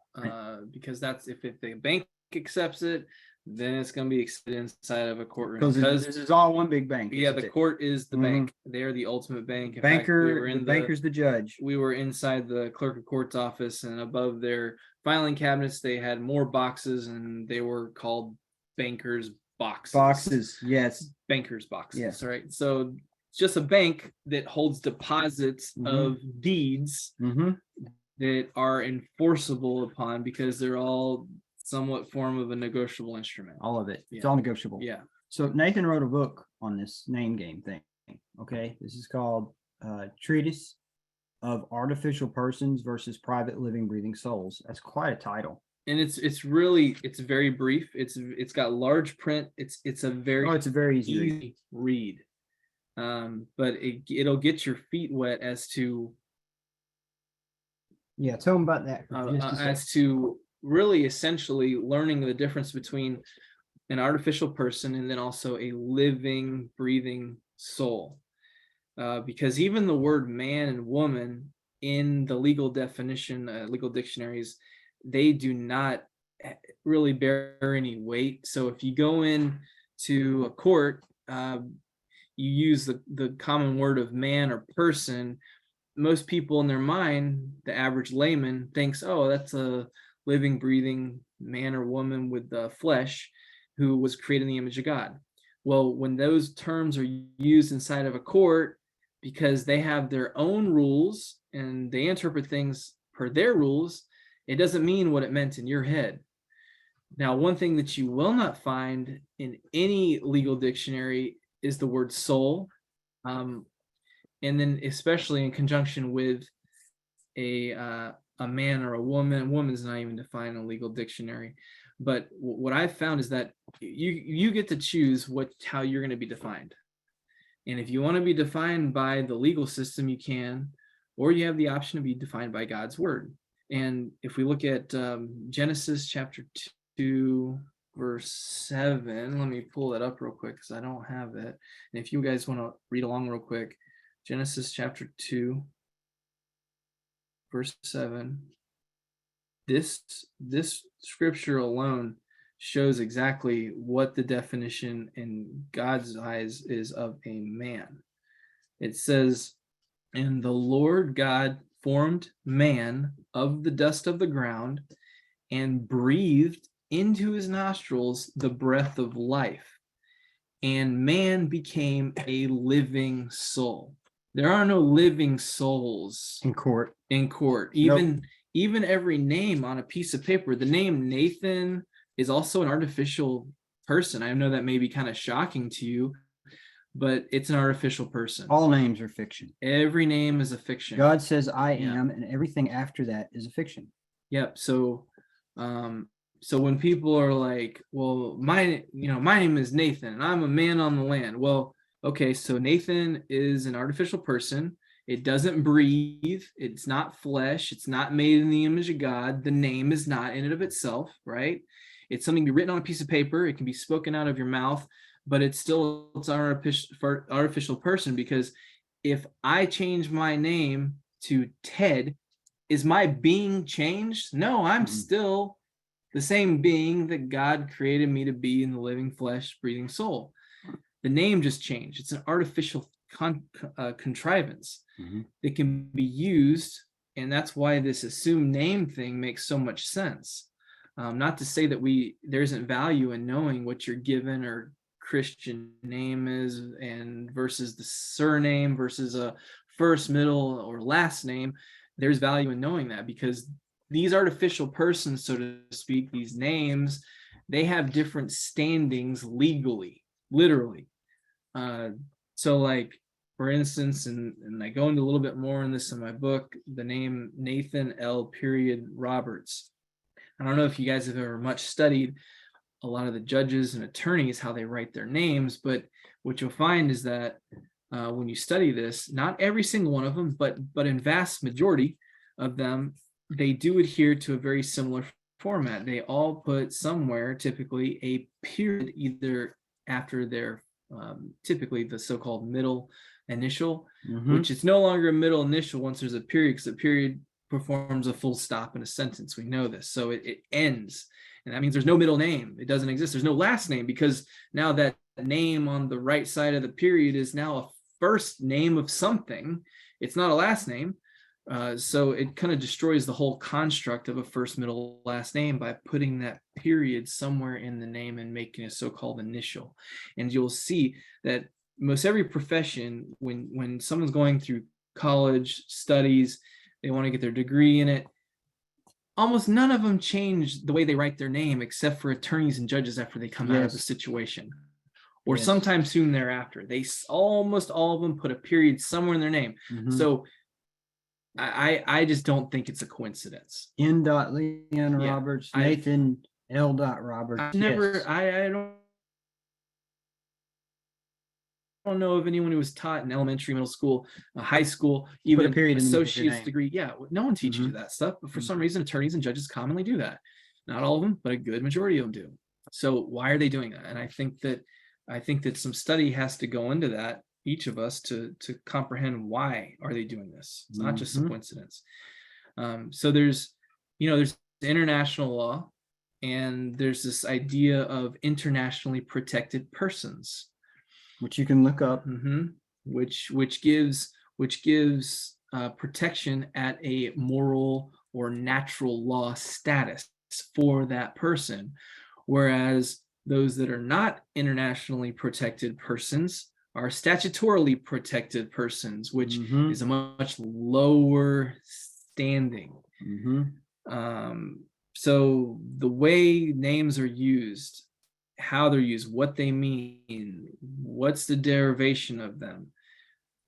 because that's if the bank accepts it, then it's gonna be accepted inside of a courtroom. Because Because this is all one big bank. yeah, isn't the it? court is the Mhm. bank. They are the ultimate bank. In fact, The banker's the judge. we were inside the clerk of court's office, and above their filing cabinets, they had more boxes, and they were called bankers Boxes, yes. bankers boxes. Yes. Right. So it's just a bank that holds deposits Mhm. of deeds Mm-hmm. that are enforceable upon because they're all somewhat form of a negotiable instrument. All of it. It's Yeah. all negotiable. Yeah. So Nathan wrote a book on this name game thing. Okay. This is called Treatise of Artificial Persons versus Private Living Breathing Souls. That's quite a title. And it's very brief. It's got large print. It's a very It's a very easy read. easy read. But it'll get your feet wet as to Yeah, tell them about that. For just a as sec. to really essentially learning the difference between an artificial person and then also a living, breathing soul. Because even the word man and woman in the legal definition, legal dictionaries, they do not really bear any weight. So if you go in to a court, you use the common word of man or person, most people in their mind, the average layman thinks, oh, that's a living, breathing man or woman with flesh who was created in the image of God. Well, when those terms are used inside of a court, because they have their own rules and they interpret things per their rules, it doesn't mean what it meant in your head. Now, one thing that you will not find in any legal dictionary is the word soul. And then especially in conjunction with a man or a woman. Woman's not even defined in a legal dictionary. But what I've found is that you get to choose how you're going to be defined. And if you want to be defined by the legal system, you can, or you have the option to be defined by God's word. And if we look at Genesis chapter 2, verse 7, let me pull that up real quick because I don't have it. And if you guys want to read along real quick, Genesis chapter 2, verse 7. This scripture alone shows exactly what the definition in God's eyes is of a man. It says, and the Lord God formed man of the dust of the ground and breathed into his nostrils the breath of life, and man became a living soul. There are no living souls in court. Even every name on a piece of paper, the name Nathan is also an artificial person. I know that may be kind of shocking to you, but it's an artificial person. All names are fiction. Every name is a fiction. God says I am, and everything after that is a fiction. Yep. So when people are like, well, my name is Nathan and I'm a man on the land. Well, okay, so Nathan is an artificial person. It doesn't breathe. It's not flesh. It's not made in the image of God. The name is not in and of itself, right? It's something to be written on a piece of paper. It can be spoken out of your mouth, but it's an artificial person, because if I change my name to Ted, is my being changed? No, I'm still the same being that God created me to be in the living flesh, breathing soul. The name just changed. It's an artificial contrivance that can be used, and that's why this assumed name thing makes so much sense. Not to say that there isn't value in knowing what your given or Christian name is, and versus the surname versus a first, middle, or last name. There's value in knowing that, because these artificial persons, so to speak, these names, they have different standings legally, literally. So like, for instance, and I go into a little bit more in this in my book, the name Nathan L. Roberts. I don't know if you guys have ever much studied a lot of the judges and attorneys, how they write their names, but what you'll find is that when you study this, not every single one of them, but in vast majority of them, they do adhere to a very similar format. They all put somewhere, typically, a period either after their typically the so-called middle initial, which is no longer a middle initial once there's a period, because a period performs a full stop in a sentence. We know this. So it ends. And that means there's no middle name. It doesn't exist. There's no last name, because now that name on the right side of the period is now a first name of something. It's not a last name. So it kind of destroys the whole construct of a first, middle, last name by putting that period somewhere in the name and making a so-called initial. And you'll see that most every profession, when someone's going through college studies, they want to get their degree in it, almost none of them change the way they write their name, except for attorneys and judges after they come out of the Yes. situation, or Yes. sometime soon thereafter. Almost all of them put a period somewhere in their name. Mhm. So I just don't think it's a coincidence. N. Leon Yeah, Roberts, I- Nathan L. Roberts. I never, Yes. I don't know of anyone who was taught in elementary, middle school, high school, even period in the middle of your associate's name. degree. Yeah, no one teaches you that stuff, but for some reason, attorneys and judges commonly do that. Not all of them, but a good majority of them do. So why are they doing that? And I think that some study has to go into that, each of us, to comprehend why are they doing this. It's not just a coincidence. So there's international law, and there's this idea of internationally protected persons, which you can look up. Which gives protection at a moral or natural law status for that person, whereas those that are not internationally protected persons are statutorily protected persons, which is a much lower standing. So the way names are used, how they're used, what they mean, what's the derivation of them,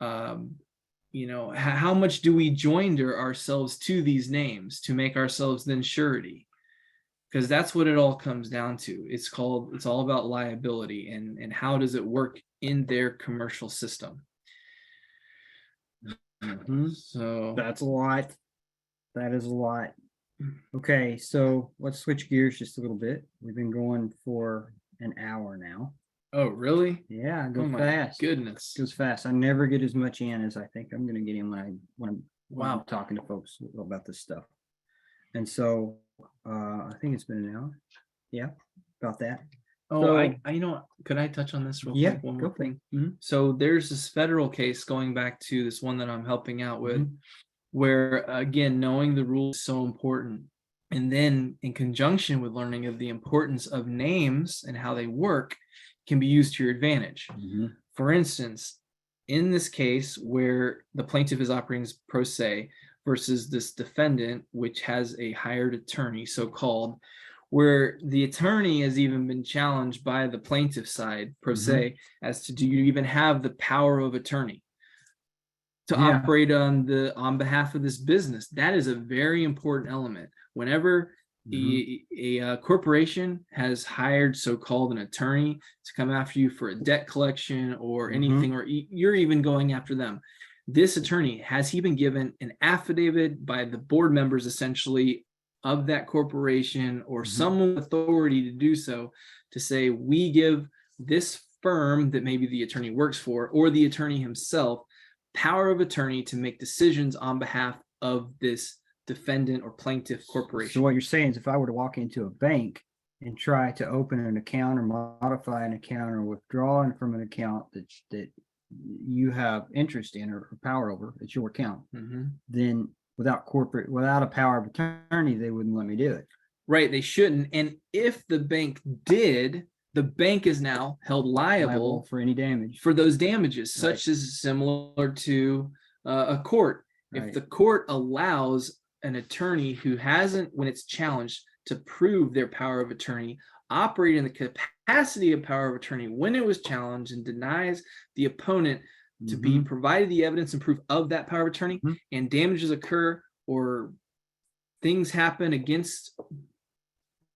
how much do we joinder ourselves to these names to make ourselves then surety? Because that's what it all comes down to. It's all about liability, and how does it work in their commercial system. So that's a lot. That is a lot. Okay, so let's switch gears just a little bit. We've been going for an hour now. Oh, really? Yeah, it goes my fast. Goodness. It goes fast. I never get as much in as I think I'm going to get in when I'm talking to folks about this stuff. And so I think it's been an hour. Yeah, about that. Oh, So, could I touch on this real yeah, quick? One go more for it. thing. So there's this federal case going back to this one that I'm helping out with, where again, knowing the rules is so important. And then in conjunction with learning of the importance of names and how they work can be used to your advantage. For instance, in this case where the plaintiff is operating as pro se versus this defendant, which has a hired attorney, so-called, where the attorney has even been challenged by the plaintiff side, pro se, as to, do you even have the power of attorney to operate on behalf of this business? That is a very important element. Whenever a corporation has hired so-called an attorney to come after you for a debt collection or anything, or you're even going after them, this attorney, has he been given an affidavit by the board members essentially of that corporation, or some authority to do so, to say, we give this firm that maybe the attorney works for, or the attorney himself, power of attorney to make decisions on behalf of this defendant or plaintiff corporation. So what you're saying is, if I were to walk into a bank and try to open an account or modify an account or withdraw from an account that you have interest in or power over, it's your account, then without a power of attorney, they wouldn't let me do it. Right, they shouldn't. And if the bank did, the bank is now held liable for any damage, for those damages, such as similar to a court. If the court allows an attorney who hasn't, when it's challenged, to prove their power of attorney, operate in the capacity of power of attorney when it was challenged, and denies the opponent to be provided the evidence and proof of that power of attorney, and damages occur or things happen against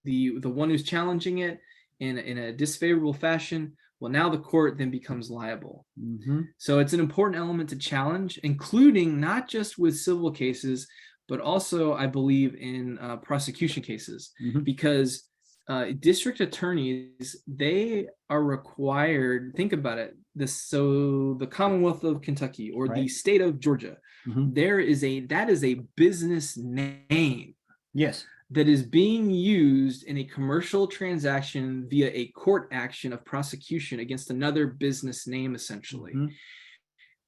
the one who's challenging it in a disfavorable fashion, well, now the court then becomes liable. So it's an important element to challenge, including not just with civil cases, but also, I believe, in prosecution cases, because district attorneys, they are required, think about it, the Commonwealth of Kentucky or the state of Georgia, that is a business name. Yes. That is being used in a commercial transaction via a court action of prosecution against another business name, essentially.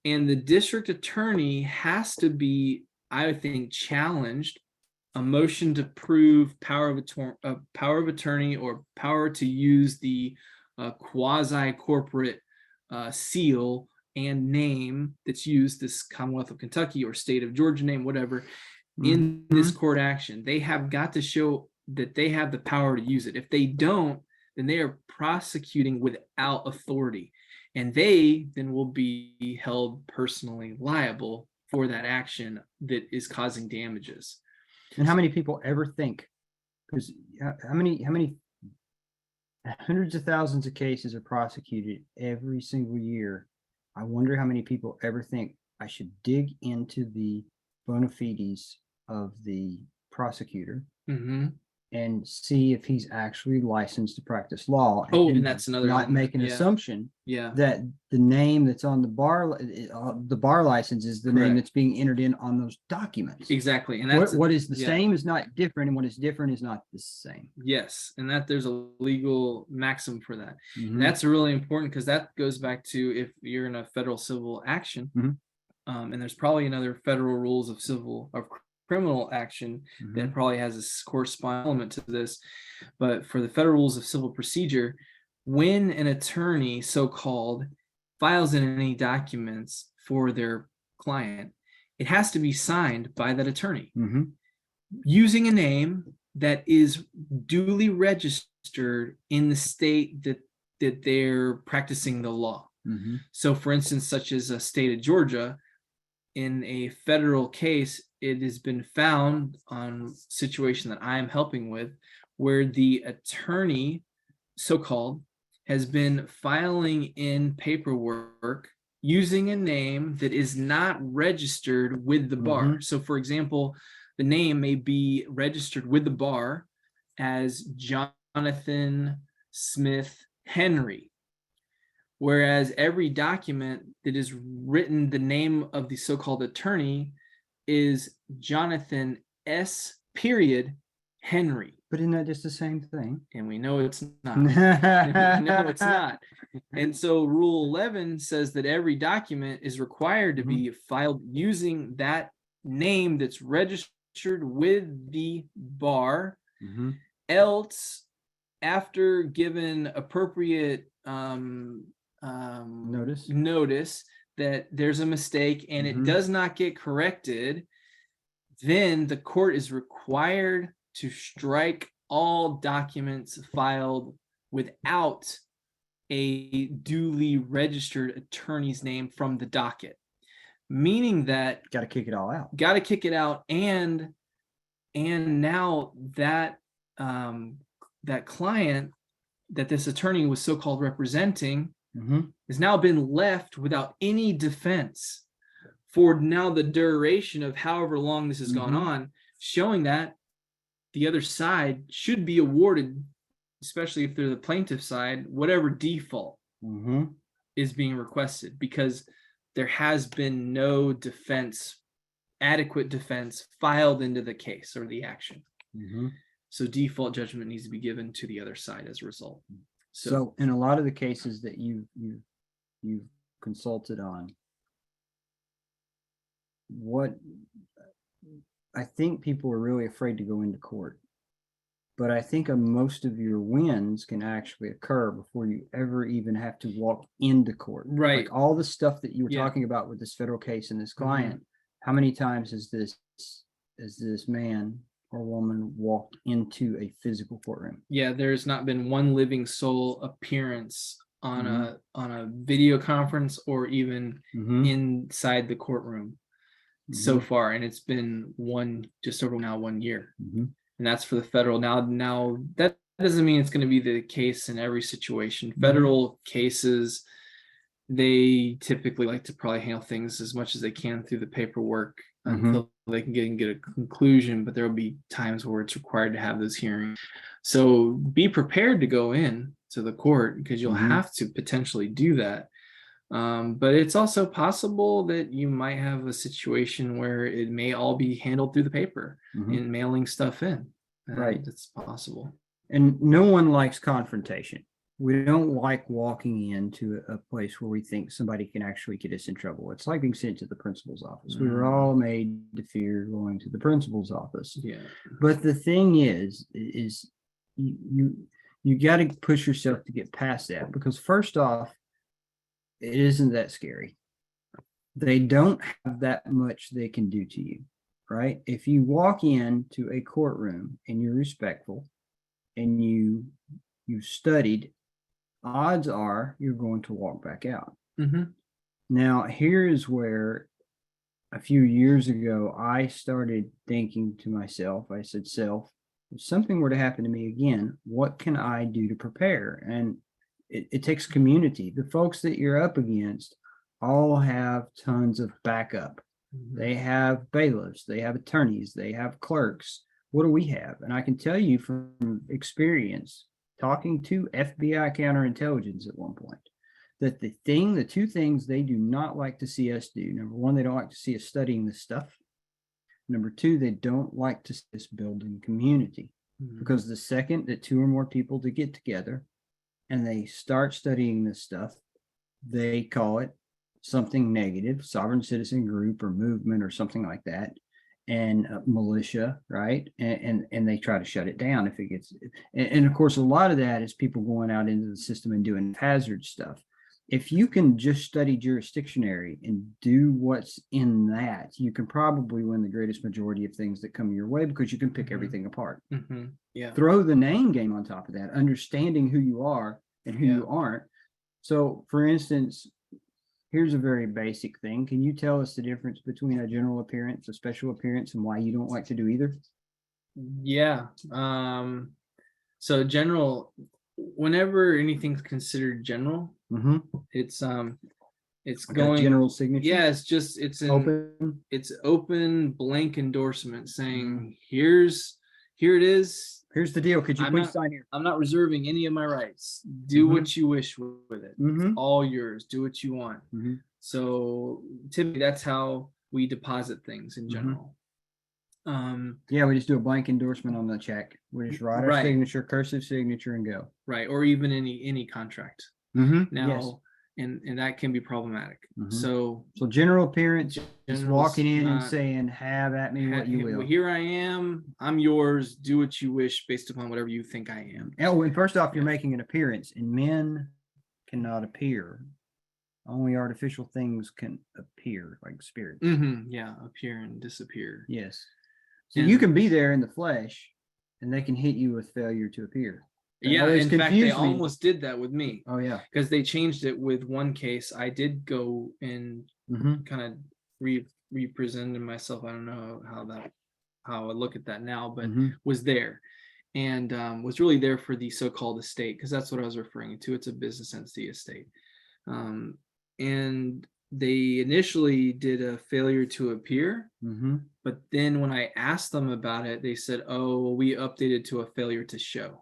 And the district attorney has to be, I would think, challenged. A motion to prove power of attorney or power to use the quasi-corporate seal and name that's used, this Commonwealth of Kentucky or state of Georgia name, whatever, in this Mhm. court action. They have got to show that they have the power to use it. If they don't, then they are prosecuting without authority, and they then will be held personally liable for that action that is causing damages. And how many people ever think? Because how many hundreds of thousands of cases are prosecuted every single year. I wonder how many people ever think I should dig into the bona fides of the prosecutor Mm-hmm. and see if he's actually licensed to practice law, Oh, and and that's another not element. make an Yeah. assumption Yeah. that the name that's on the bar license is the name Correct. that's being entered in on those documents. Exactly. And that's What is the yeah. same is not different, and what is different is not the same. Yes, and that there's a legal maxim for that. Mhm. And that's really important because that goes back to if you're in a federal civil action, Mhm. And there's probably another federal rules of criminal action that Mhm. probably has a corresponding element to this. But for the federal rules of civil procedure, when an attorney, so-called, files in any documents for their client, it has to be signed by that attorney Mhm. using a name that is duly registered in the state that they're practicing the law. Mhm. So, for instance, such as a state of Georgia, in a federal case, it has been found on situation that I am helping with, where the attorney, so-called, has been filing in paperwork using a name that is not registered with the bar. Mhm. So, for example, the name may be registered with the bar as Jonathan Smith Henry, whereas every document that is written, the name of the so-called attorney is Jonathan S. period Henry. But isn't that just the same thing? And we know it's not. No, it's not. And so Rule 11 says that every document is required to be filed using that name that's registered with the bar. Mhm. Else, after given appropriate notice that there's a mistake and it does not get corrected, then the court is required to strike all documents filed without a duly registered attorney's name from the docket, meaning that Got to kick it all out. got to kick it out, and now that that client that this attorney was so-called representing has now been left without any defense for now the duration of however long this has gone on, showing that the other side should be awarded, especially if they're the plaintiff side, whatever default is being requested, because there has been no defense, adequate defense filed into the case or the action. So default judgment needs to be given to the other side as a result. So in a lot of the cases that you've consulted on, what I think people are really afraid to go into court, but I think most of your wins can actually occur before you ever even have to walk into court. Right. Like all the stuff that you were talking about with this federal case and this client, how many times has this man or woman walked into a physical courtroom? Yeah, there's not been one living soul appearance on a video conference or even inside the courtroom so far, and it's been just over now 1 year, and that's for the federal. Now that doesn't mean it's going to be the case in every situation. Federal cases, they typically like to probably handle things as much as they can through the paperwork until they can get a conclusion, but there will be times where it's required to have those hearings. So be prepared to go in to the court, because you'll have to potentially do that. But it's also possible that you might have a situation where it may all be handled through the paper and mailing stuff in. Right. That's possible. And no one likes confrontation. We don't like walking into a place where we think somebody can actually get us in trouble. It's like being sent to the principal's office. We were all made to fear going to the principal's office. Yeah. But the thing is you got to push yourself to get past that, because first off, it isn't that scary. They don't have that much they can do to you. right? If you walk into a courtroom and you're respectful and you've studied, odds are you're going to walk back out. Mm-hmm. Now, here's where a few years ago I started thinking to myself, I said, self, if something were to happen to me again, what can I do to prepare? And it takes community. The folks that you're up against all have tons of backup. Mm-hmm. They have bailiffs, they have attorneys, they have clerks. What do we have? And I can tell you from experience, talking to FBI counterintelligence at one point, that the two things they do not like to see us do. Number one, they don't like to see us studying this stuff. Number two, they don't like to see us building community. Mm-hmm. Because the second that two or more people to get together and they start studying this stuff, they call it something negative, sovereign citizen group or movement or something like that, and militia, right? And they try to shut it down if it gets. And of course, a lot of that is people going out into the system and doing hazard stuff. If you can just study jurisdictionary and do what's in that, you can probably win the greatest majority of things that come your way because you can pick everything apart. Mm-hmm. Yeah. Throw the name game on top of that, understanding who you are and who you aren't. So, for instance, here's a very basic thing. Can you tell us the difference between a general appearance, a special appearance, and why you don't like to do either? Yeah. So general, whenever anything's considered general, Mm-hmm. it's Like going a general signature. Yeah, it's Open. It's open blank endorsement saying here it is. Here's the deal. Could you I'm please not- sign here? I'm not reserving any of my rights. Do Mhm. what you wish with it. Mhm. It's all yours. Do what you want. Mhm. So typically that's how we deposit things in Mhm. general. Yeah, we just do a blank endorsement on the check. We just write our Right. signature, cursive signature, and go. Right. Or even any contract. Mm-hmm. Now, Yes. and that can be problematic. Mhm. So So general appearance is general's walking in and not- saying, "Have at me what you will." Here I am. I'm yours. Do what you wish based upon whatever you think I am. Oh, and first off, you're making an appearance, and men cannot appear. Only artificial things can appear, like spirits. Mm-hmm. Yeah, appear and disappear. Yes. So you And- can be there in the flesh, and they can hit you with failure to appear. That Yeah, always in fact, they confused me. almost did that with me Oh yeah. because they changed it with one case. I did go and Mm-hmm. kind of represented myself. I don't know how I look at that now, but Mm-hmm. was there and was really there for the so-called estate because that's what I was referring to. It's a business entity estate. And they initially did a failure to appear, Mm-hmm. but then when I asked them about it, they said, "Oh, well, we updated to a failure to show."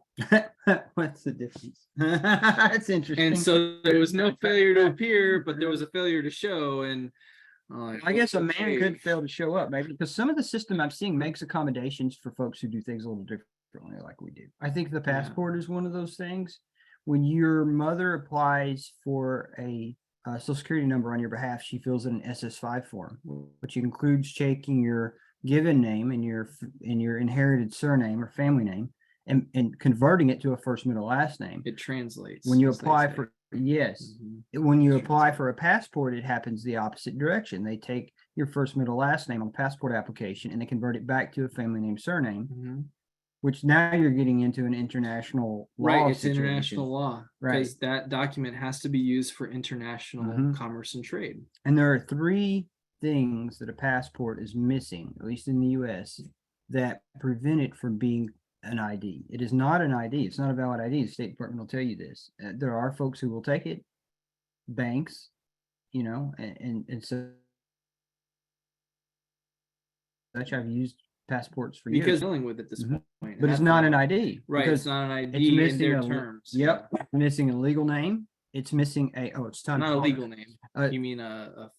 What's the difference? That's interesting. And so there was no failure to appear, but there was a failure to show. And I guess a man okay. could fail to show up, maybe, because some of the system I'm seeing makes accommodations for folks who do things a little differently, like we do. I think the passport is one of those things. When your mother applies for a social security number on your behalf, she fills in an SS5 form, which includes checking your given name and your inherited surname or family name, and converting it to a first, middle, last name. It translates When you as they apply say. for, yes, Mhm. when you apply for a passport, it happens the opposite direction. They take your first, middle, last name on the passport application and they convert it back to a family name, surname, Mhm. which now you're getting into an international law Right, it's situation. international law Right. because that document has to be used for international Mhm. commerce and trade. And there are three things that a passport is missing, at least in the US, that prevent it from being an ID. It is not an ID. It's not a valid ID. The State Department will tell you this. There are folks who will take it, banks, and so such. I've used passports for Because years, dealing with it at this Mhm. point. but it's not an ID. Right, because it's not an it's ID in missing their a terms. Yep, missing a legal name. It's missing it's time. Not a legal name. Uh, You mean a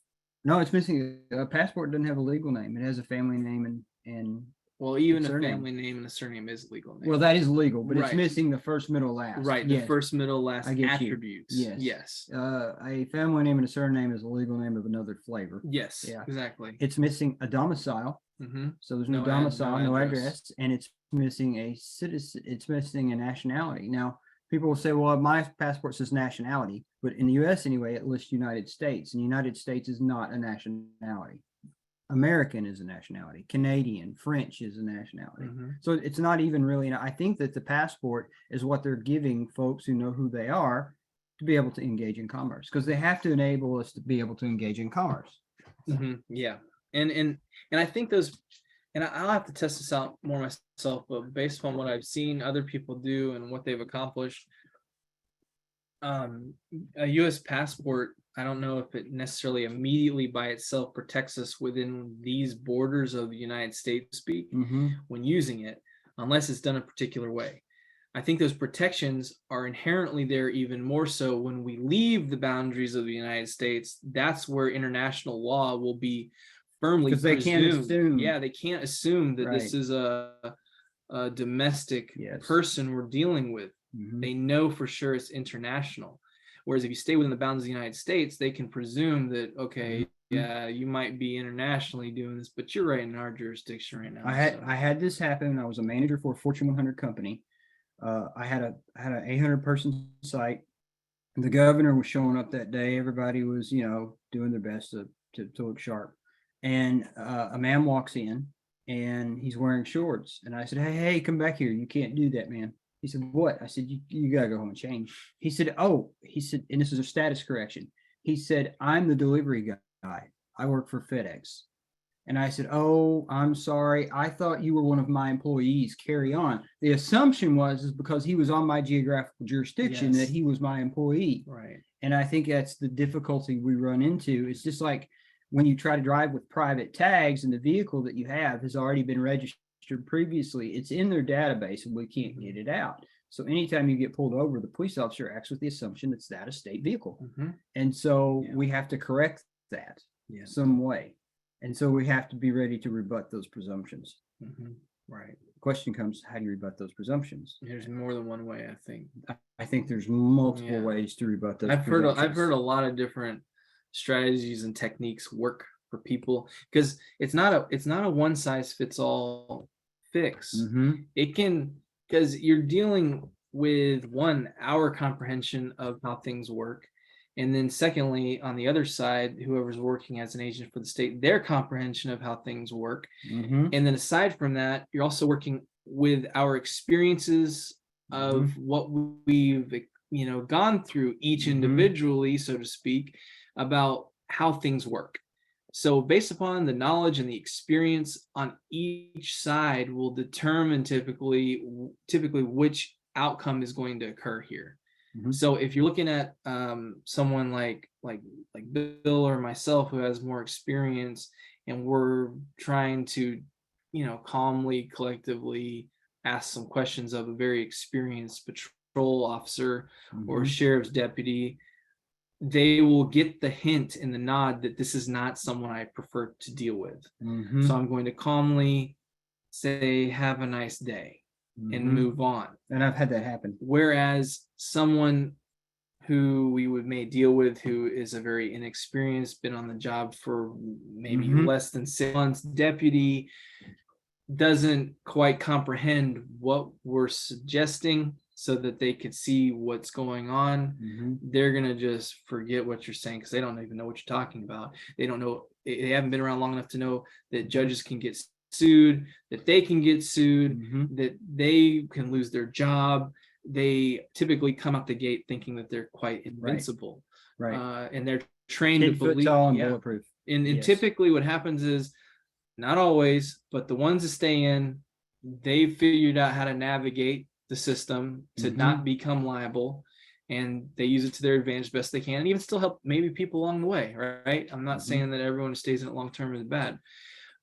No, it's missing a passport. Doesn't have a legal name. It has a family name and well, even a surname. family name and a surname is a legal name. well, that is legal, but Right. it's missing the first, middle, last. right, the Yes. first, middle, last I get you. attributes. Yes. Yes. A family name and a surname is a legal name of another flavor. Yes. Yeah. Exactly. It's missing a domicile, Mm-hmm. so there's no No domicile, no address. address, and it's missing a citizen. It's missing a nationality. Now, people will say, "Well, my passport says nationality," but in the U.S. anyway, it lists United States, and United States is not a nationality. American is a nationality, Canadian, French is a nationality. Mhm. So it's not even really, I think that the passport is what they're giving folks who know who they are to be able to engage in commerce, because they have to enable us to be able to engage in commerce. Yeah, and I think those, and I'll have to test this out more myself, but based on what I've seen other people do and what they've accomplished, a U.S. passport, I don't know if it necessarily immediately by itself protects us within these borders of the United States speak when using it, unless it's done a particular way. I think those protections are inherently there even more so when we leave the boundaries of the United States. That's where international law will be firmly Because they can't presumed. assume. Yeah, they can't assume that this Right. is a domestic Yes. person we're dealing with. They know for sure it's international. Whereas if you stay within the bounds of the United States, they can presume that, okay, yeah, you might be internationally doing this, but you're right in our jurisdiction right now. I had this happen. I was a manager for a Fortune 100 company. I had an 800 person site. The governor was showing up that day. Everybody was, doing their best to look sharp. And a man walks in and he's wearing shorts. And I said, hey, come back here. You can't do that, man. He said, what? I said, you got to go home and change. He said, and this is a status correction. He said, I'm the delivery guy. I work for FedEx. And I said, oh, I'm sorry. I thought you were one of my employees. Carry on. The assumption is because he was on my geographical jurisdiction that he was my employee. Right. And I think that's the difficulty we run into. It's just like when you try to drive with private tags and the vehicle that you have has already been registered previously, it's in their database and we can't get it out. So anytime you get pulled over, the police officer acts with the assumption that a state vehicle. And so we have to correct that some way. And so we have to be ready to rebut those presumptions. Right. The question comes, how do you rebut those presumptions? There's more than one way, I think. I think there's multiple ways to rebut those presumptions. I've heard a lot of different strategies and techniques work for people, because it's not a one size fits all fix. It can, because you're dealing with our comprehension of how things work. And then secondly, on the other side, whoever's working as an agent for the state, their comprehension of how things work. And then aside from that, you're also working with our experiences of what we've, gone through each individually, so to speak, about how things work. So based upon the knowledge and the experience on each side will determine typically which outcome is going to occur here. So if you're looking at someone like Bill or myself who has more experience, and we're trying to, calmly, collectively ask some questions of a very experienced patrol officer or sheriff's deputy, they will get the hint and the nod that this is not someone I prefer to deal with. So I'm going to calmly say, have a nice day, and move on. And I've had that happen. Whereas someone who we may deal with, who is a very inexperienced, been on the job for maybe less than 6 months, deputy, doesn't quite comprehend what we're suggesting so that they could see what's going on, they're going to just forget what you're saying because they don't even know what you're talking about. They don't know, they haven't been around long enough to know that judges can get sued, that they can get sued, that they can lose their job. They typically come out the gate thinking that they're quite invincible. Right. And they're trained to believe. And bulletproof. And typically what happens is, not always, but the ones that stay in, they've figured out how to navigate the system to not become liable, and they use it to their advantage best they can, and even still help maybe people along the way, right? I'm not saying that everyone who stays in it long term is bad,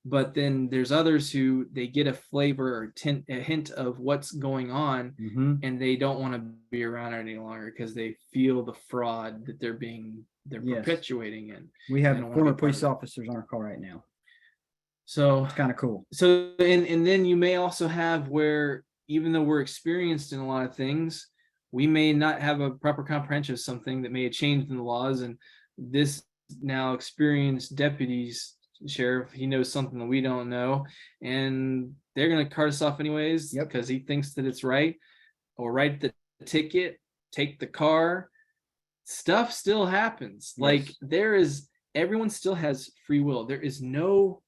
but then there's others who they get a flavor or a hint of what's going on, and they don't want to be around it any longer because they feel the fraud that they're perpetuating in. We have former police officers on our call right now. So it's kind of cool. So and then you may also have where, even though we're experienced in a lot of things, we may not have a proper comprehension of something that may have changed in the laws. And this now experienced deputy's sheriff, he knows something that we don't know, and they're going to cart us off anyways because he thinks that it's right, or write the ticket, take the car. Stuff still happens. Like everyone still has free will. There is no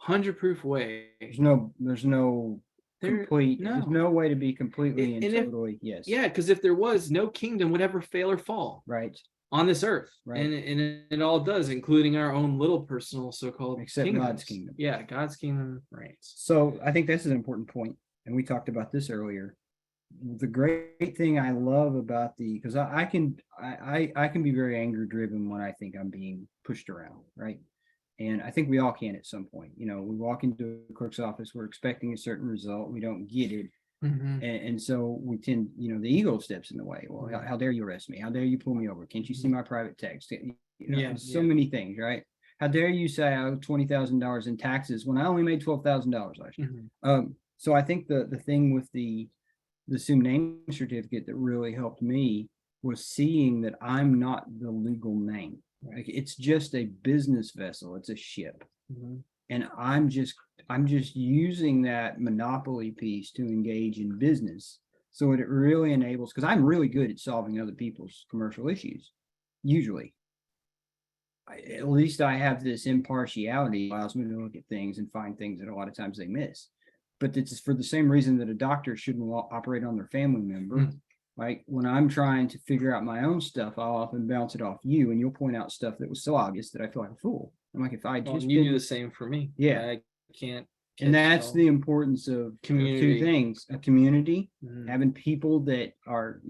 100 proof way. There's no complete. There's no. no way to be completely and And if, totally. Yes. yeah, because if there was, no kingdom would ever fail or fall Right. on this earth. Right. And it all does, including our own little personal so-called Except kingdoms. God's kingdom. Yeah, God's kingdom reigns. So I think this is an important point, and we talked about this earlier. The great thing I love about because I can be very anger driven when I think I'm being pushed around, right? And I think we all can at some point. You know, we walk into a clerk's office, we're expecting a certain result, we don't get it. And so we tend, the ego steps in the way. Well, how dare you arrest me? How dare you pull me over? Can't you see my private text? So many things, right? How dare you say I owe $20,000 in taxes when I only made $12,000 last year? So I think the thing with the assumed name certificate that really helped me was seeing that I'm not the legal name. Like, it's just a business vessel. It's a ship. And I'm just using that monopoly piece to engage in business. So it really enables, because I'm really good at solving other people's commercial issues. Usually, at least I have this impartiality, allows me to look at things and find things that a lot of times they miss. But it's for the same reason that a doctor shouldn't operate on their family member. Like, when I'm trying to figure out my own stuff, I'll often bounce it off you, and you'll point out stuff that was so obvious that I feel like a fool. I'm like, if I just you do the same for me. Yeah. I can't. And that's the importance of community. 2 things: a community, having people that are,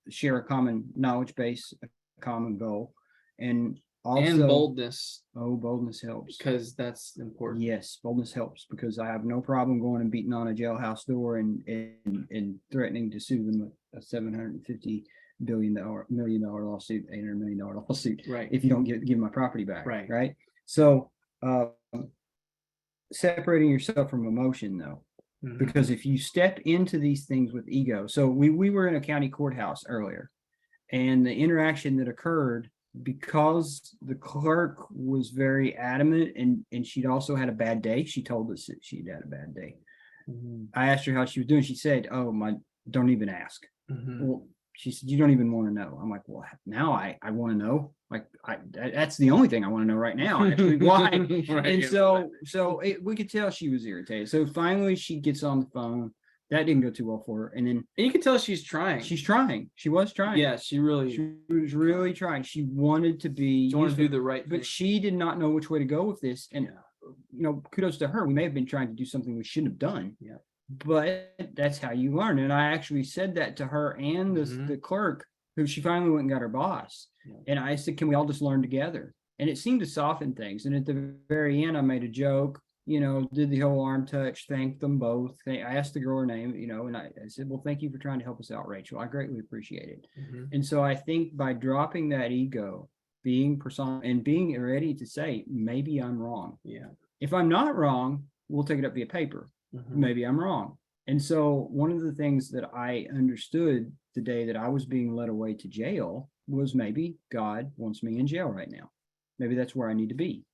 share a common knowledge base, a common goal, and also and boldness. Oh, boldness helps, because that's important. Yes, boldness helps, because I have no problem going and beating on a jailhouse door and threatening to sue them with a $750 million lawsuit, $800 million lawsuit, right? If you don't give my property back, right? So separating yourself from emotion, though, because if you step into these things with ego, so we were in a county courthouse earlier, and the interaction that occurred, because the clerk was very adamant, and she'd also had a bad day. She told us that she'd had a bad day. I asked her how she was doing. She said, "Oh, don't even ask." Well, she said, "You don't even want to know." I'm like, "Well, now I want to know. Like, that's the only thing I want to know right now. Actually, why?" And so we could tell she was irritated. So finally, she gets on the phone. That didn't go too well for her. And then you can tell she's trying. She's trying. She was trying. Yeah, she was really trying. She wanted to be. She wanted to do the right thing. But she did not know which way to go with this. And kudos to her. We may have been trying to do something we shouldn't have done. Yeah. But that's how you learn. And I actually said that to her and the clerk, who she finally went and got her boss. Yeah. And I said, "Can we all just learn together?" And it seemed to soften things. And at the very end, I made a joke, did the whole arm touch, thanked them both. I asked the girl her name, and I said, "Well, thank you for trying to help us out, Rachel. I greatly appreciate it." And so I think by dropping that ego, being persona, and being ready to say, maybe I'm wrong. Yeah. If I'm not wrong, we'll take it up via paper. Maybe I'm wrong. And so one of the things that I understood the day that I was being led away to jail was, maybe God wants me in jail right now. Maybe that's where I need to be.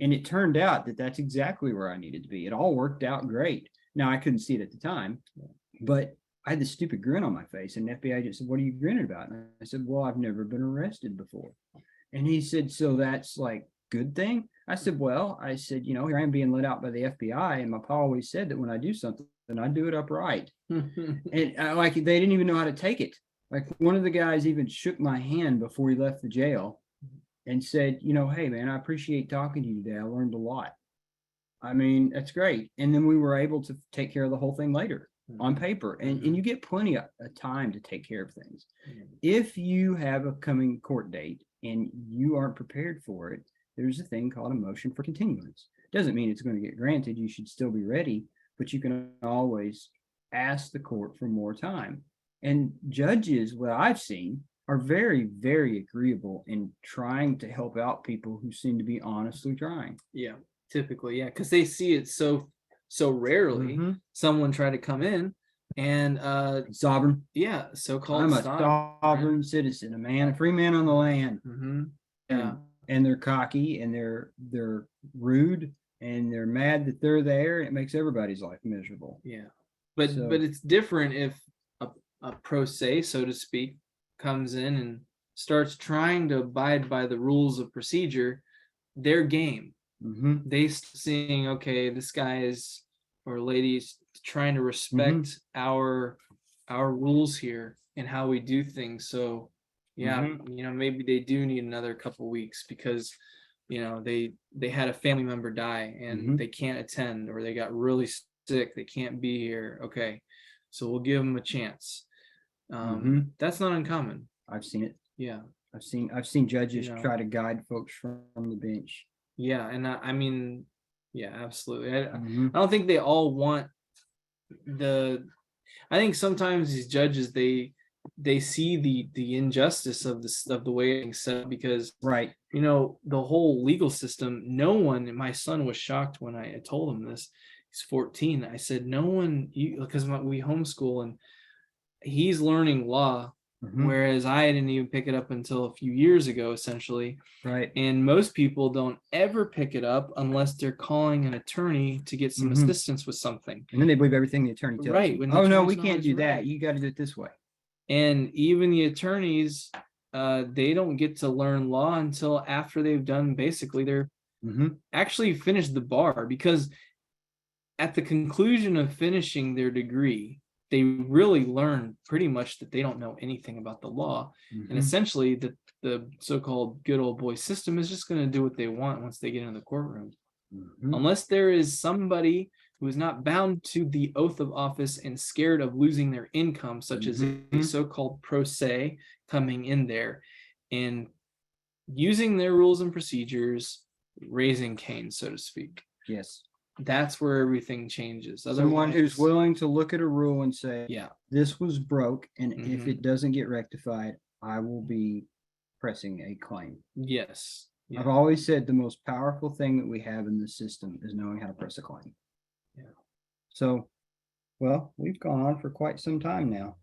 And it turned out that that's exactly where I needed to be. It all worked out great. Now, I couldn't see it at the time, but I had this stupid grin on my face, and the FBI agent said, "What are you grinning about?" And I said, "Well, I've never been arrested before." And he said, "So that's like good thing?" I said, "Well," I said, "Here I am being let out by the FBI, and my pa always said that when I do something, I do it upright." And they didn't even know how to take it. Like, one of the guys even shook my hand before he left the jail and said, "Hey, man, I appreciate talking to you today. I learned a lot." I mean, that's great. And then we were able to take care of the whole thing later on paper. And you get plenty of time to take care of things. If you have a coming court date and you aren't prepared for it, there's a thing called a motion for continuance. Doesn't mean it's going to get granted. You should still be ready, but you can always ask the court for more time. And judges, what I've seen, are very, very agreeable in trying to help out people who seem to be honestly trying. Yeah, typically, yeah, because they see it so rarely. Someone try to come in and sovereign. Yeah, so-called I'm a sovereign citizen, a free man on the land. Yeah. And they're cocky, and they're rude, and they're mad that they're there, and it makes everybody's life miserable. Yeah. But it's different if a pro se, so to speak, comes in and starts trying to abide by the rules of procedure. Their game. they seeing, okay, this guy is or ladies trying to respect our rules here and how we do things. So yeah, maybe they do need another couple weeks because they had a family member die and they can't attend, or they got really sick, they can't be here. Okay, so we'll give them a chance. That's not uncommon. I've seen it. Yeah, I've seen judges try to guide folks from the bench. yeah, and I mean, yeah, absolutely. I don't think they all want I think sometimes these judges they see the injustice of the way it's set up, because right, the whole legal system. No one. My son was shocked when I told him this. He's 14. I said, no one, because we homeschool and he's learning law, whereas I didn't even pick it up until a few years ago, essentially. Right. And most people don't ever pick it up unless they're calling an attorney to get some assistance with something. And then they believe everything the attorney tells right. them. Oh, no, we can't do that. You got to do it this way. And even the attorneys, they don't get to learn law until after they've done basically they're actually finished the bar, because at the conclusion of finishing their degree, they really learn pretty much that they don't know anything about the law. And essentially the so-called good old boy system is just going to do what they want once they get into the courtroom. Unless there is somebody who is not bound to the oath of office and scared of losing their income, such as a so-called pro se coming in there and using their rules and procedures, raising Cain, so to speak. Yes. That's where everything changes. Someone who's willing to look at a rule and say, yeah, this was broke, and if it doesn't get rectified, I will be pressing a claim. Yes. Yeah. I've always said the most powerful thing that we have in the system is knowing how to press a claim. Yeah. So, well, we've gone on for quite some time now.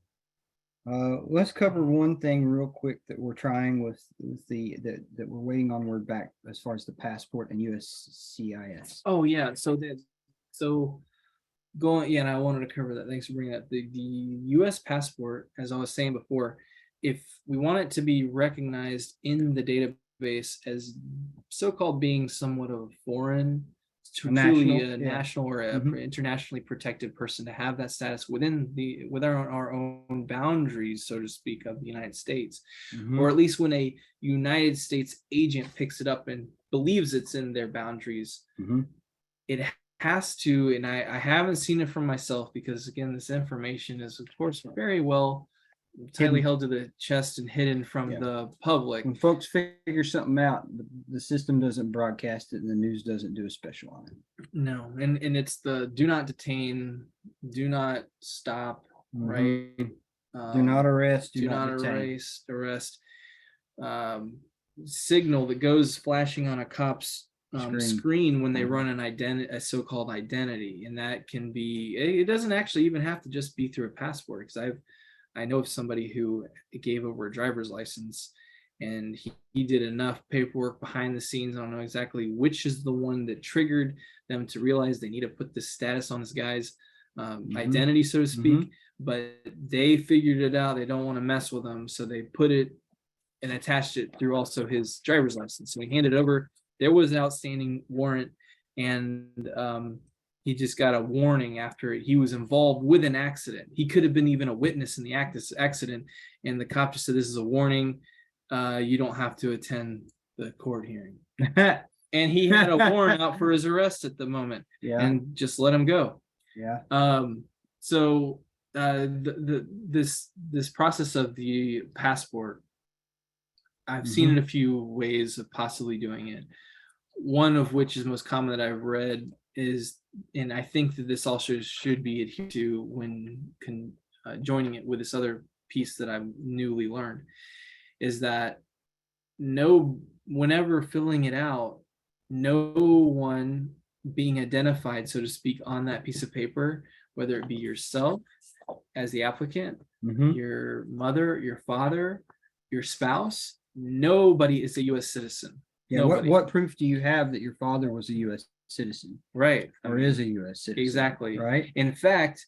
Let's cover one thing real quick that we're trying with that we're waiting on word back as far as the passport and USCIS. Oh yeah, so going, yeah, and I wanted to cover that. Thanks for bringing that. The U.S. passport, as I was saying before, if we want it to be recognized in the database as so-called being somewhat of a foreign, truly a national or internationally protected person, to have that status within our own boundaries, so to speak, of the United States, or at least when a United States agent picks it up and believes it's in their boundaries, it has to, and I haven't seen it from myself, because again, this information is of course very well tightly held to the chest and hidden from the public. When folks figure something out, the system doesn't broadcast it and the news doesn't do a special on it. No, and it's the do not detain, do not stop, right? Do not arrest, do not arrest signal that goes flashing on a cop's screen when they run a so-called identity. And that can be, it doesn't actually even have to just be through a passport, because I know of somebody who gave over a driver's license, and he did enough paperwork behind the scenes. I don't know exactly which is the one that triggered them to realize they need to put this status on this guy's identity, so to speak. But they figured it out. They don't want to mess with him, so they put it and attached it through also his driver's license. So he handed over. There was an outstanding warrant, and he just got a warning after he was involved with an accident. He could have been even a witness in the accident, and the cop just said, "This is a warning. You don't have to attend the court hearing." And he had a warrant out for his arrest at the moment, and just let him go. So this process of the passport, I've seen it a few ways of possibly doing it. One of which is most common that I've read is, and I think that this also should be adhered to when joining it with this other piece that I've newly learned, is that whenever filling it out, no one being identified, so to speak, on that piece of paper, whether it be yourself as the applicant, your mother, your father, your spouse, nobody is a U.S. citizen. Yeah. What proof do you have that your father was a U.S. citizen? Right. Or is a U.S. citizen? Exactly. Right. In fact,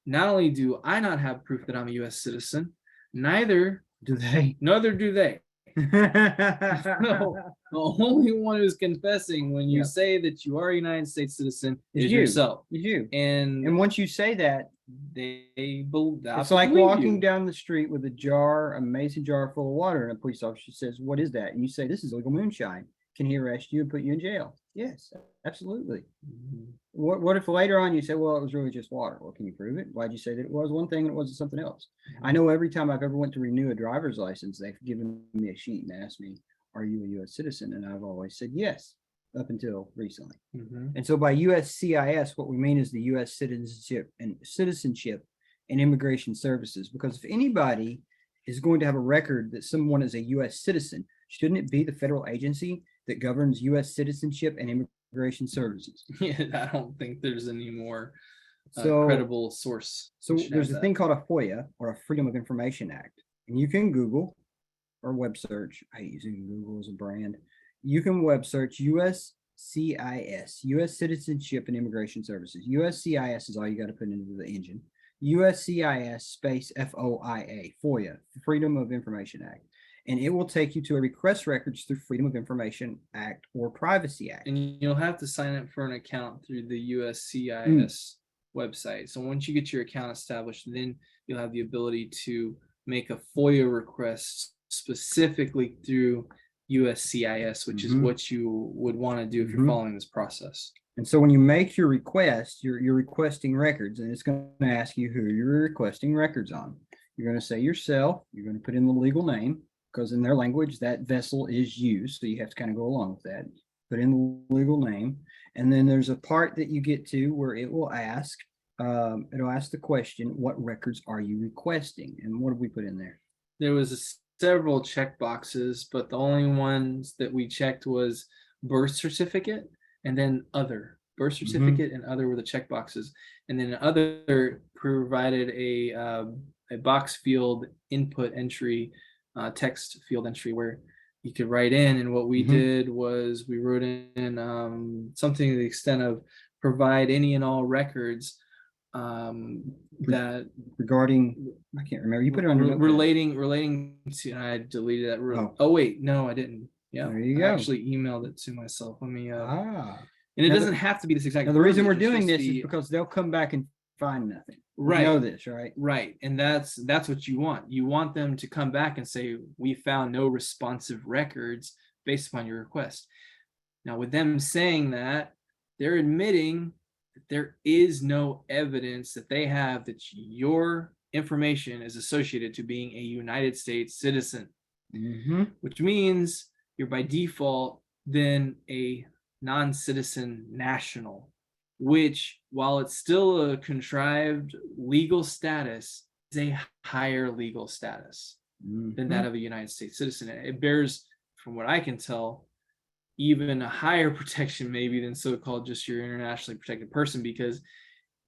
not only do I not have proof that I'm a U.S. citizen, neither do they. Neither do they. No, the only one who's confessing when you Yep. say that you are a United States citizen It's is you. yourself. It's you. And And once you say that, they believe it's like walking down the street with a mason jar full of water, and a police officer says, "What is that?" And you say, "This is legal moonshine." Can he arrest you and put you in jail? Yes, absolutely. Mhm. What if later on you say, "Well, it was really just water"? Well, can you prove it? Why'd you say that it was one thing and it wasn't something else? I know every time I've ever went to renew a driver's license, they've given me a sheet and asked me, "Are you a U.S. citizen?" And I've always said yes, up until recently. Mhm. And so by USCIS, what we mean is the U.S. Citizenship and Immigration Services. Because if anybody is going to have a record that someone is a U.S. citizen, shouldn't it be the federal agency that governs U.S. citizenship and immigration services? Yeah, I don't think there's any more So, credible source. so that should there's have a that. thing called a FOIA, or a Freedom of Information Act, and you can Google or web search. I hate using Google as a brand. You can web search USCIS, U.S. Citizenship and Immigration Services. USCIS is all you got to put into the engine. USCIS space FOIA, FOIA, Freedom of Information Act. And it will take you to a request records through Freedom of Information Act or Privacy Act. And you'll have to sign up for an account through the USCIS website. So once you get your account established, then you'll have the ability to make a FOIA request specifically through USCIS, which is what you would want to do if you're following this process. And so when you make your request, you're requesting records, and it's going to ask you who you're requesting records on. You're going to say yourself, you're going to put in the legal name, because in their language, that vessel is you. So you have to kind of go along with that. Put in the legal name. And then there's a part that you get to where it will ask, it'll ask the question, what records are you requesting? And what have we put in there? There was several check boxes, but the only ones that we checked was birth certificate and then other. Birth certificate and other were the check boxes. And then other provided a box field input entry, text field entry where you could write in. And what we did was we wrote in something to the extent of provide any and all records that regarding, I can't remember. You put it under relating to, and I deleted that. Oh wait, no, I didn't. Yeah, there you I go. actually emailed it to myself. Let me. And it Now doesn't have to be this exact. Now the reason we're verbiage, it's doing just this is because they'll come back and find nothing. Right. You know this, right? Right, and that's what you want. You want them to come back and say, we found no responsive records based upon your request. Now, with them saying that, they're admitting that there is no evidence that they have that your information is associated to being a United States citizen, which means you're by default then a non-citizen national, which, while it's still a contrived legal status, is a higher legal status than that of a United States citizen. It bears, from what I can tell, even a higher protection maybe than so-called just your internationally protected person, because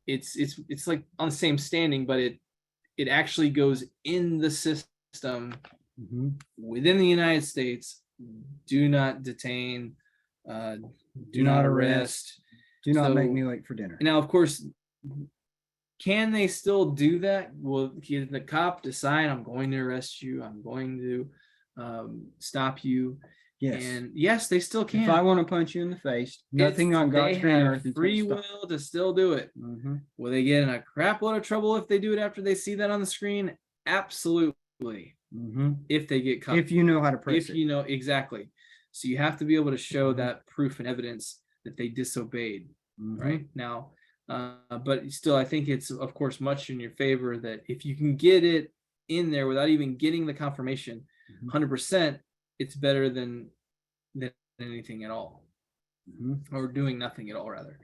it's like on the same standing, but it actually goes in the system within the United States. Do not detain, do not arrest, do not make me late for dinner. Now, of course, can they still do that? Will the cop decide, I'm going to arrest you, I'm going to stop you? Yes. And yes, they still can. If I want to punch you in the face, nothing on God's green earth. They have free will to still do it. Will they get in a crap load of trouble if they do it after they see that on the screen? Absolutely. If they get caught. If you know how to press it. If you know, exactly. So you have to be able to show that proof and evidence that they disobeyed. Right now, but still, I think it's, of course, much in your favor that if you can get it in there without even getting the confirmation, 100%, it's better than anything at all, or doing nothing at all, rather.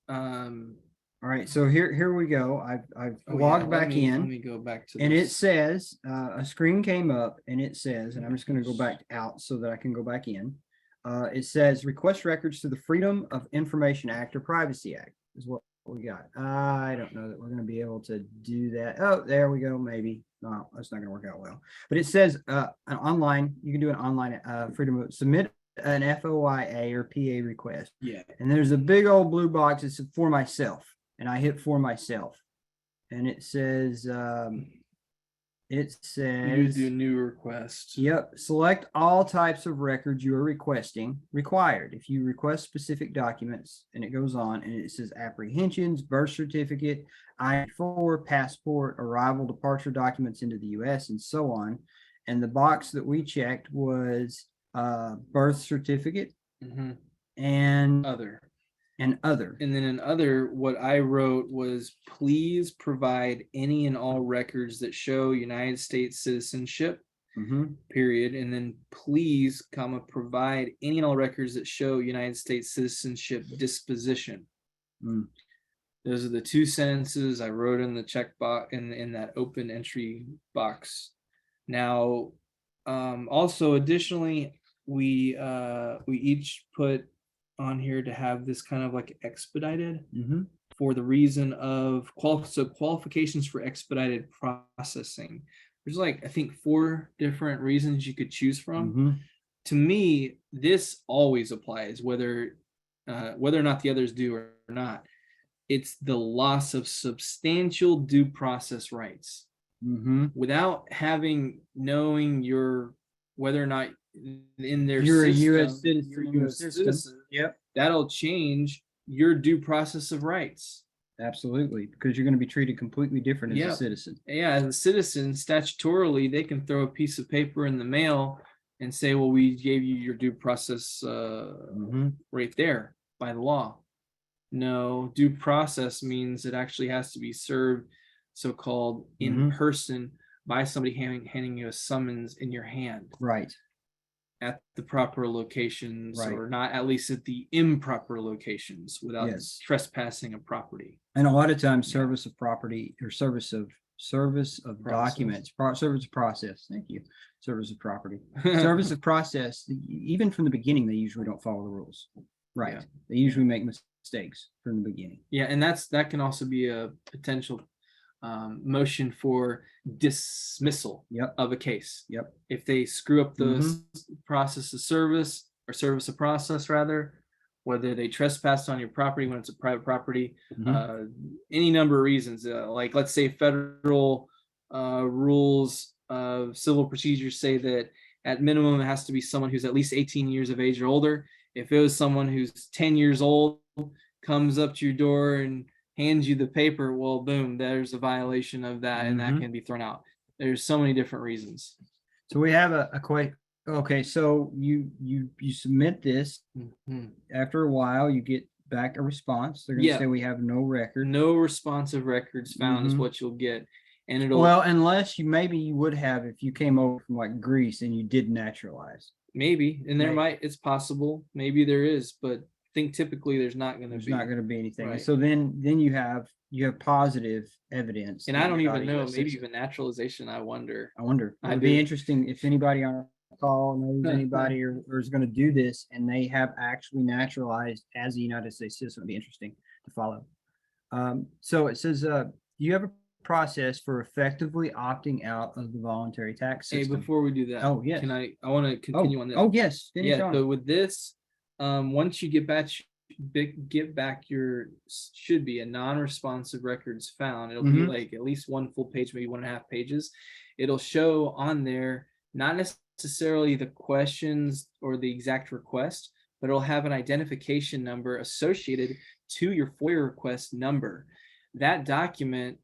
All right, so here we go. I've logged back in. Let me go back to and this. it says a screen came up, and it says, and I'm just going to go back out so that I can go back in. It says request records to the Freedom of Information Act or Privacy Act is what we got. I don't know that we're going to be able to do that. Oh, there we go. Maybe. No, that's not going to work out well. But it says an online, you can do an online freedom of submit an FOIA or PA request. Yeah. And there's a big old blue box that says for myself. And I hit for myself. And it says It You do says, new request. yep, select all types of records you are requesting. Required. If you request specific documents, and it goes on, and it says apprehensions, birth certificate, I-4, passport, arrival, departure documents into the U.S., and so on. And the box that we checked was birth certificate Mm-hmm. and Other. other. And then in other, what I wrote was, please provide any and all records that show United States citizenship, period. And then please, comma, provide any and all records that show United States citizenship disposition. Mm. Those are the two sentences I wrote in the check box in that open entry box. Now, also additionally, we each put on here to have this kind of like expedited for the reason of qualifications for expedited processing. There's like, I think 4 different reasons you could choose from. To me, this always applies, whether or not the others do or not. It's the loss of substantial due process rights. Without knowing your whether or not in their You're system, a U.S. citizen. you're a US citizen. Yep. That'll change your due process of rights. Absolutely, because you're going to be treated completely different as a citizen. Yeah, as a citizen, statutorily, they can throw a piece of paper in the mail and say, well, we gave you your due process right there by the law. No, due process means it actually has to be served, so-called in person, by somebody handing you a summons in your hand. Right. At the proper locations, or not, at least at the improper locations, without trespassing a property. And a lot of times, service of property or service of documents, service of process. Thank you. Service of property, service of process. Even from the beginning, they usually don't follow the rules. Right. Yeah. They usually make mistakes from the beginning. Yeah, and that can also be a potential motion for dismissal of a case. Yep. If they screw up the process of service, or service of process rather, whether they trespassed on your property when it's a private property, any number of reasons, like let's say federal rules of civil procedures say that at minimum it has to be someone who's at least 18 years of age or older. If it was someone who's 10 years old, comes up to your door and hands you the paper, well, boom, there's a violation of that, and that can be thrown out. There's so many different reasons. So we have a quick. Okay, so you submit this. After a while, you get back a response. They're going to say we have no record. No responsive records found is what you'll get, and it'll. Well, unless you would have if you came over from like Greece and you did naturalize. Maybe, and it's possible. Maybe there is, but I think typically there's not going to be. There's not going to be anything. Right. So then you have positive evidence. And I don't even know. Maybe even naturalization. I wonder. It'd be interesting if anybody on our call knows anybody or is going to do this, and they have actually naturalized as a United States citizen. It'd be interesting to follow. So it says, you have a process for effectively opting out of the voluntary tax system. Hey, before we do that, I want to continue on this. Oh yes, so with this, once you get back your should be a non-responsive records found. It'll be like at least 1 full page, maybe 1.5 pages. It'll show on there not necessarily the questions or the exact request, but it'll have an identification number associated to your FOIA request number. That document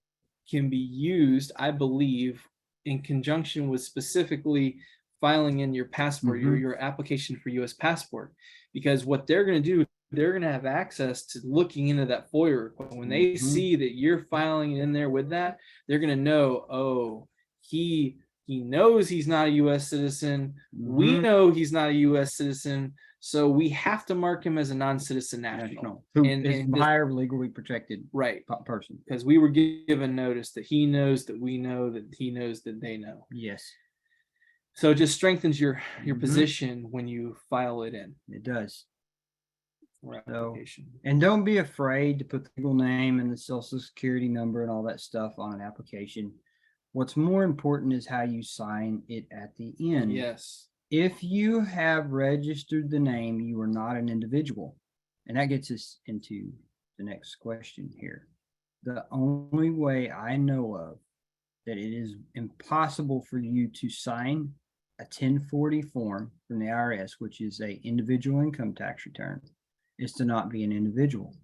can be used, I believe, in conjunction with specifically filing in your passport, your application for U.S. passport, because what they're going to do, they're going to have access to looking into that FOIA request. When they see that you're filing in there with that, they're going to know, oh, he knows he's not a U.S. citizen. We know he's not a U.S. citizen. So we have to mark him as a non-citizen national. Who is higher legally protected person. Because we were given notice that he knows that we know that he knows that they know. Yes. So it just strengthens your position when you file it in. It does. So, and don't be afraid to put the legal name and the social security number and all that stuff on an application. What's more important is how you sign it at the end. Yes. If you have registered the name, you are not an individual. And that gets us into the next question here. The only way I know of that it is impossible for you to sign a 1040 form from the IRS, which is a individual income tax return, is to not be an individual.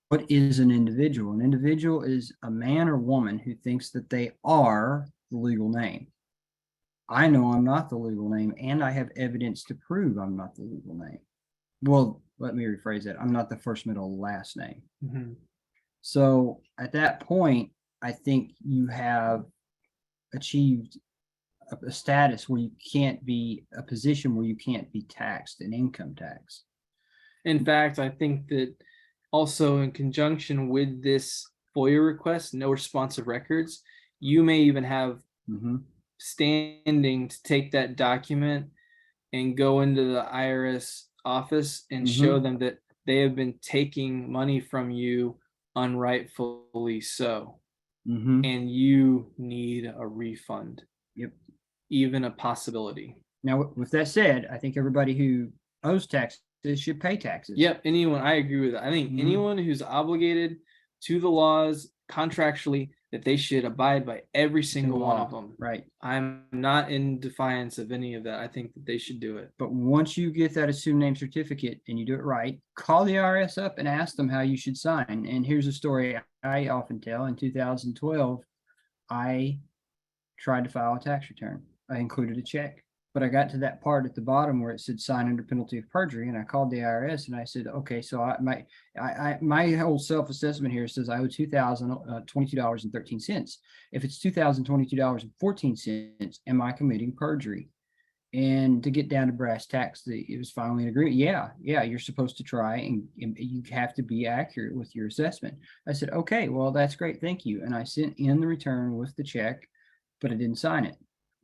What is an individual? An individual is a man or woman who thinks that they are the legal name. I know I'm not the legal name, and I have evidence to prove I'm not the legal name. Well, let me rephrase that. I'm not the first, middle, last name. Mhm. So at that point, I think you have achieved a status where you can't be a position where you can't be taxed in income tax. In fact, I think that also in conjunction with this FOIA request, no responsive records, you may even have Mhm. standing to take that document and go into the IRS office and show them that they have been taking money from you unrightfully so, Mhm. and you need a refund, Yep. even a possibility. Now, with that said, I think everybody who owes taxes should pay taxes. Yep, anyone, I agree with that. I think Mhm. anyone who's obligated to the laws contractually, that they should abide by every single one of them. Right. I'm not in defiance of any of that. I think that they should do it. But once you get that assumed name certificate and you do it right, call the IRS up and ask them how you should sign. And here's a story I often tell. In 2012, I tried to file a tax return. I included a check, but I got to that part at the bottom where it said sign under penalty of perjury, and I called the IRS and I said, okay, so my whole self-assessment here says I owe $2,022.13. If it's $2,022.14, am I committing perjury? And to get down to brass tacks, it was finally an agreement. Yeah, you're supposed to try and you have to be accurate with your assessment. I said, okay, well, that's great. Thank you. And I sent in the return with the check, but I didn't sign it.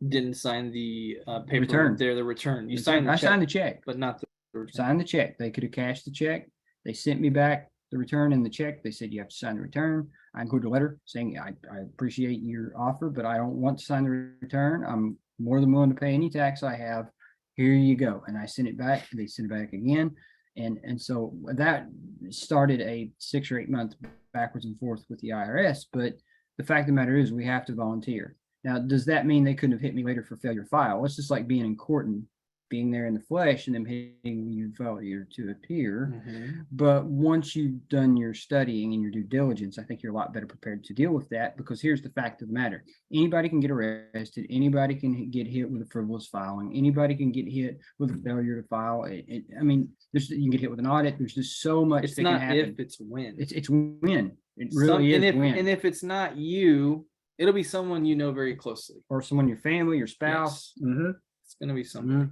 Didn't sign the paper Return. there, the return. You signed the I check, signed the check, but not the return. signed the check. They could have cashed the check. They sent me back the return and the check. They said, you have to sign the return. I included a letter saying, I appreciate your offer, but I don't want to sign the return. I'm more than willing to pay any tax I have. Here you go. And I sent it back. They sent it back again. And so that started a 6 or 8 month backwards and forth with the IRS. But the fact of the matter is we have to volunteer. Now, does that mean they couldn't have hit me later for failure to file? It's just like being in court and being there in the flesh and them hitting you failure to appear. Mhm. But once you've done your studying and your due diligence, I think you're a lot better prepared to deal with that, because here's the fact of the matter. Anybody can get arrested. Anybody can get hit with a frivolous filing. Anybody can get hit with a failure to file. I mean, you can get hit with an audit. There's just so much It's that not can happen. if, it's when. It's when. It really is when. And if it's not you, it'll be someone you know very closely. Or someone in your family, your spouse. Yes. It's going to be something. Mhm.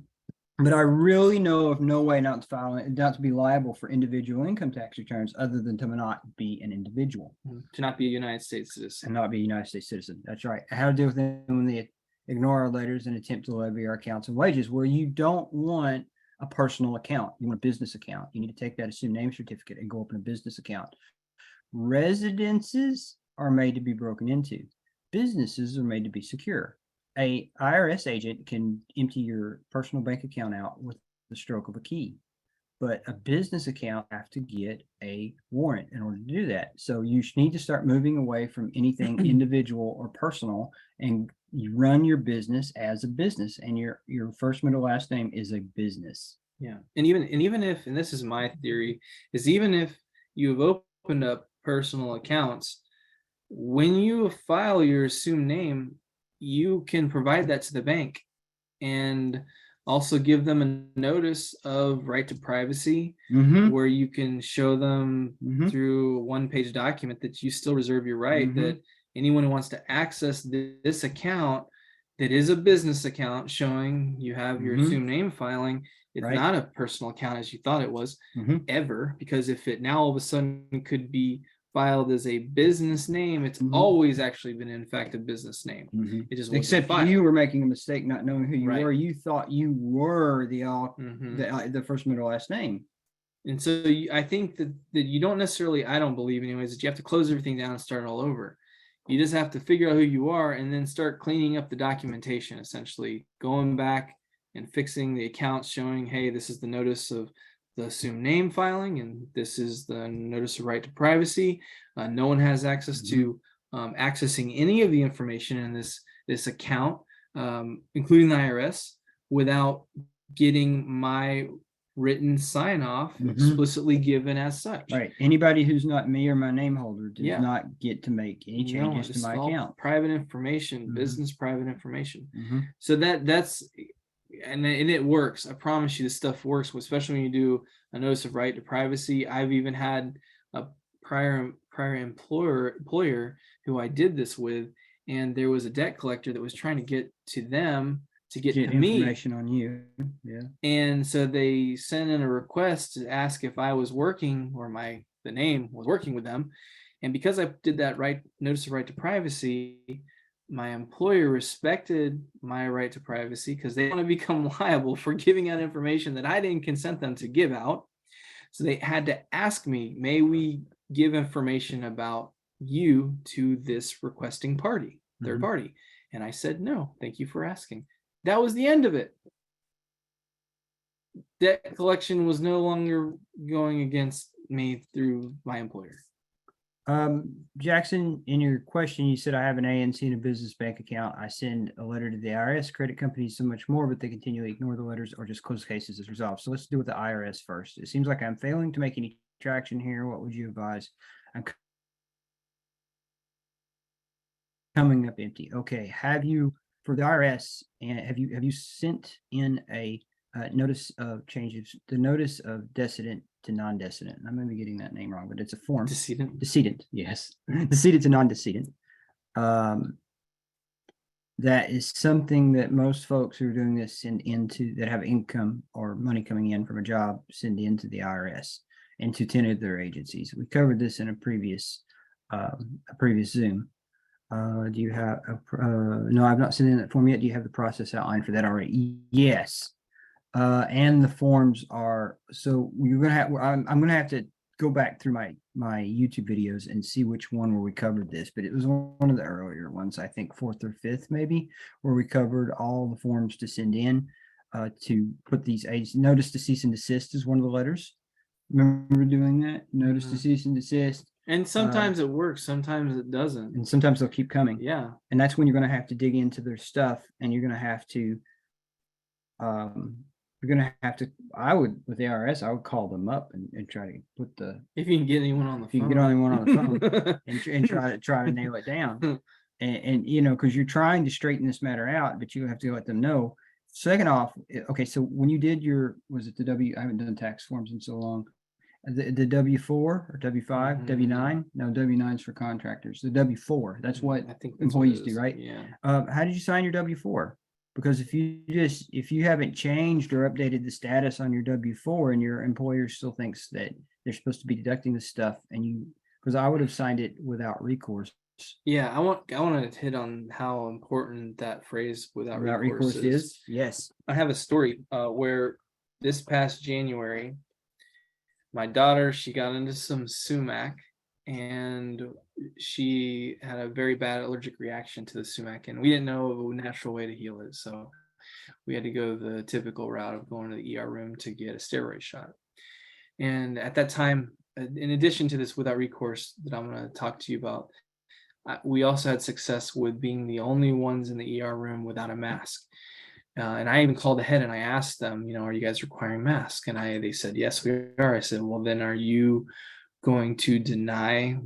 But I really know of no way not to file it, not to be liable for individual income tax returns other than to not be an individual To not be a United States citizen. and not be a United States citizen. That's right. How to deal with them when they ignore our letters and attempt to levy our accounts and wages, where you don't want a personal account. You want a business account. You need to take that assumed name certificate and go open a business account. Residences are made to be broken into. Businesses are made to be secure. A IRS agent can empty your personal bank account out with the stroke of a key, but a business account have to get a warrant in order to do that. So you need to start moving away from anything individual or personal, and you run your business as a business, and your first, middle, last name is a business. Yeah. And even if, and this is my theory, is even if you've opened up personal accounts, when you file your assumed name, you can provide that to the bank and also give them a notice of right to privacy, where you can show them through a one-page document that you still reserve your right, that anyone who wants to access this account that is a business account showing you have your assumed name filing, it's not a personal account as you thought it was ever, because if it now all of a sudden could be filed as a business name, it's always actually been in fact a business name. It just wasn't Except filed. you were making a mistake not knowing who you Right. were. You thought you were the first, middle, last name. And so I think that you don't necessarily, I don't believe anyways, that you have to close everything down and start all over. You just have to figure out who you are and then start cleaning up the documentation, essentially going back and fixing the accounts, showing, hey, this is the notice of the assumed name filing, and this is the notice of right to privacy. No one has access to accessing any of the information in this account, including the IRS, without getting my written sign off explicitly given as such. Right. Anybody who's not me or my name holder does Yeah. not get to make any changes this to my is all account. private information, Mhm. business private information. Mhm. So that's and it works. I promise you, this stuff works, especially when you do a notice of right to privacy. I've even had a prior employer who I did this with, and there was a debt collector that was trying to get to them to get Get to me. information on you. Yeah. And so they sent in a request to ask if I was working, or the name was working with them. And because I did that notice of right to privacy, my employer respected my right to privacy because they want to become liable for giving out information that I didn't consent them to give out. So they had to ask me, may we give information about you to this requesting party, third party? And I said, no, thank you for asking. That was the end of it. Debt collection was no longer going against me through my employer. Jackson, in your question, you said I have an ANC and a business bank account. I send a letter to the IRS, credit companies, so much more, but they continually ignore the letters or just close cases as resolved. So let's do with the IRS first. It seems like I'm failing to make any traction here. What would you advise? I'm coming up empty. Okay. Have you, for the IRS, and have you sent in a notice of changes, the notice of decedent to non-decedent? I may be getting that name wrong, but it's a form. Decedent, yes. Decedent to non-decedent. That is something that most folks who are doing this send into, that have income or money coming in from a job, send into the IRS and to 10 of their agencies. We covered this in a previous Zoom. Do you have no, I've not sent in that form yet. Do you have the process outlined for that already? Yes. And the forms are, so you're gonna have, I'm gonna have to go back through my YouTube videos and see which one where we covered this, but it was one of the earlier ones, I think fourth or fifth maybe, where we covered all the forms to send in to put these notice to cease and desist is one of the letters. Remember doing that? Notice to cease and desist. And sometimes it works, sometimes it doesn't. And sometimes they'll keep coming. Yeah. And that's when you're going to have to dig into their stuff, and you're going to have to, I would, with the IRS, I would call them up and try to put the, if you can get anyone on the if you phone. can get anyone on the phone and try to nail it down. And you know, because you're trying to straighten this matter out, but you have to let them know. Second off, okay, so when you did your, was it I haven't done tax forms in so long. The W-4 or W-5, W-9? No, W-9's for contractors. The W-4, that's what I think employees do, right? Yeah. How did you sign your W-4? Because if you haven't changed or updated the status on your W-4 and your employer still thinks that they're supposed to be deducting this stuff, and because I would have signed it without recourse. Yeah, I want to hit on how important that phrase without recourse is. Yes. I have a story where this past January, my daughter, she got into some sumac, and she had a very bad allergic reaction to the sumac, and we didn't know of a natural way to heal it. So we had to go the typical route of going to the ER room to get a steroid shot. And at that time, in addition to this without recourse that I'm going to talk to you about, we also had success with being the only ones in the ER room without a mask. And I even called ahead and I asked them, are you guys requiring masks? And they said, yes, we are. I said, well, then are you going to deny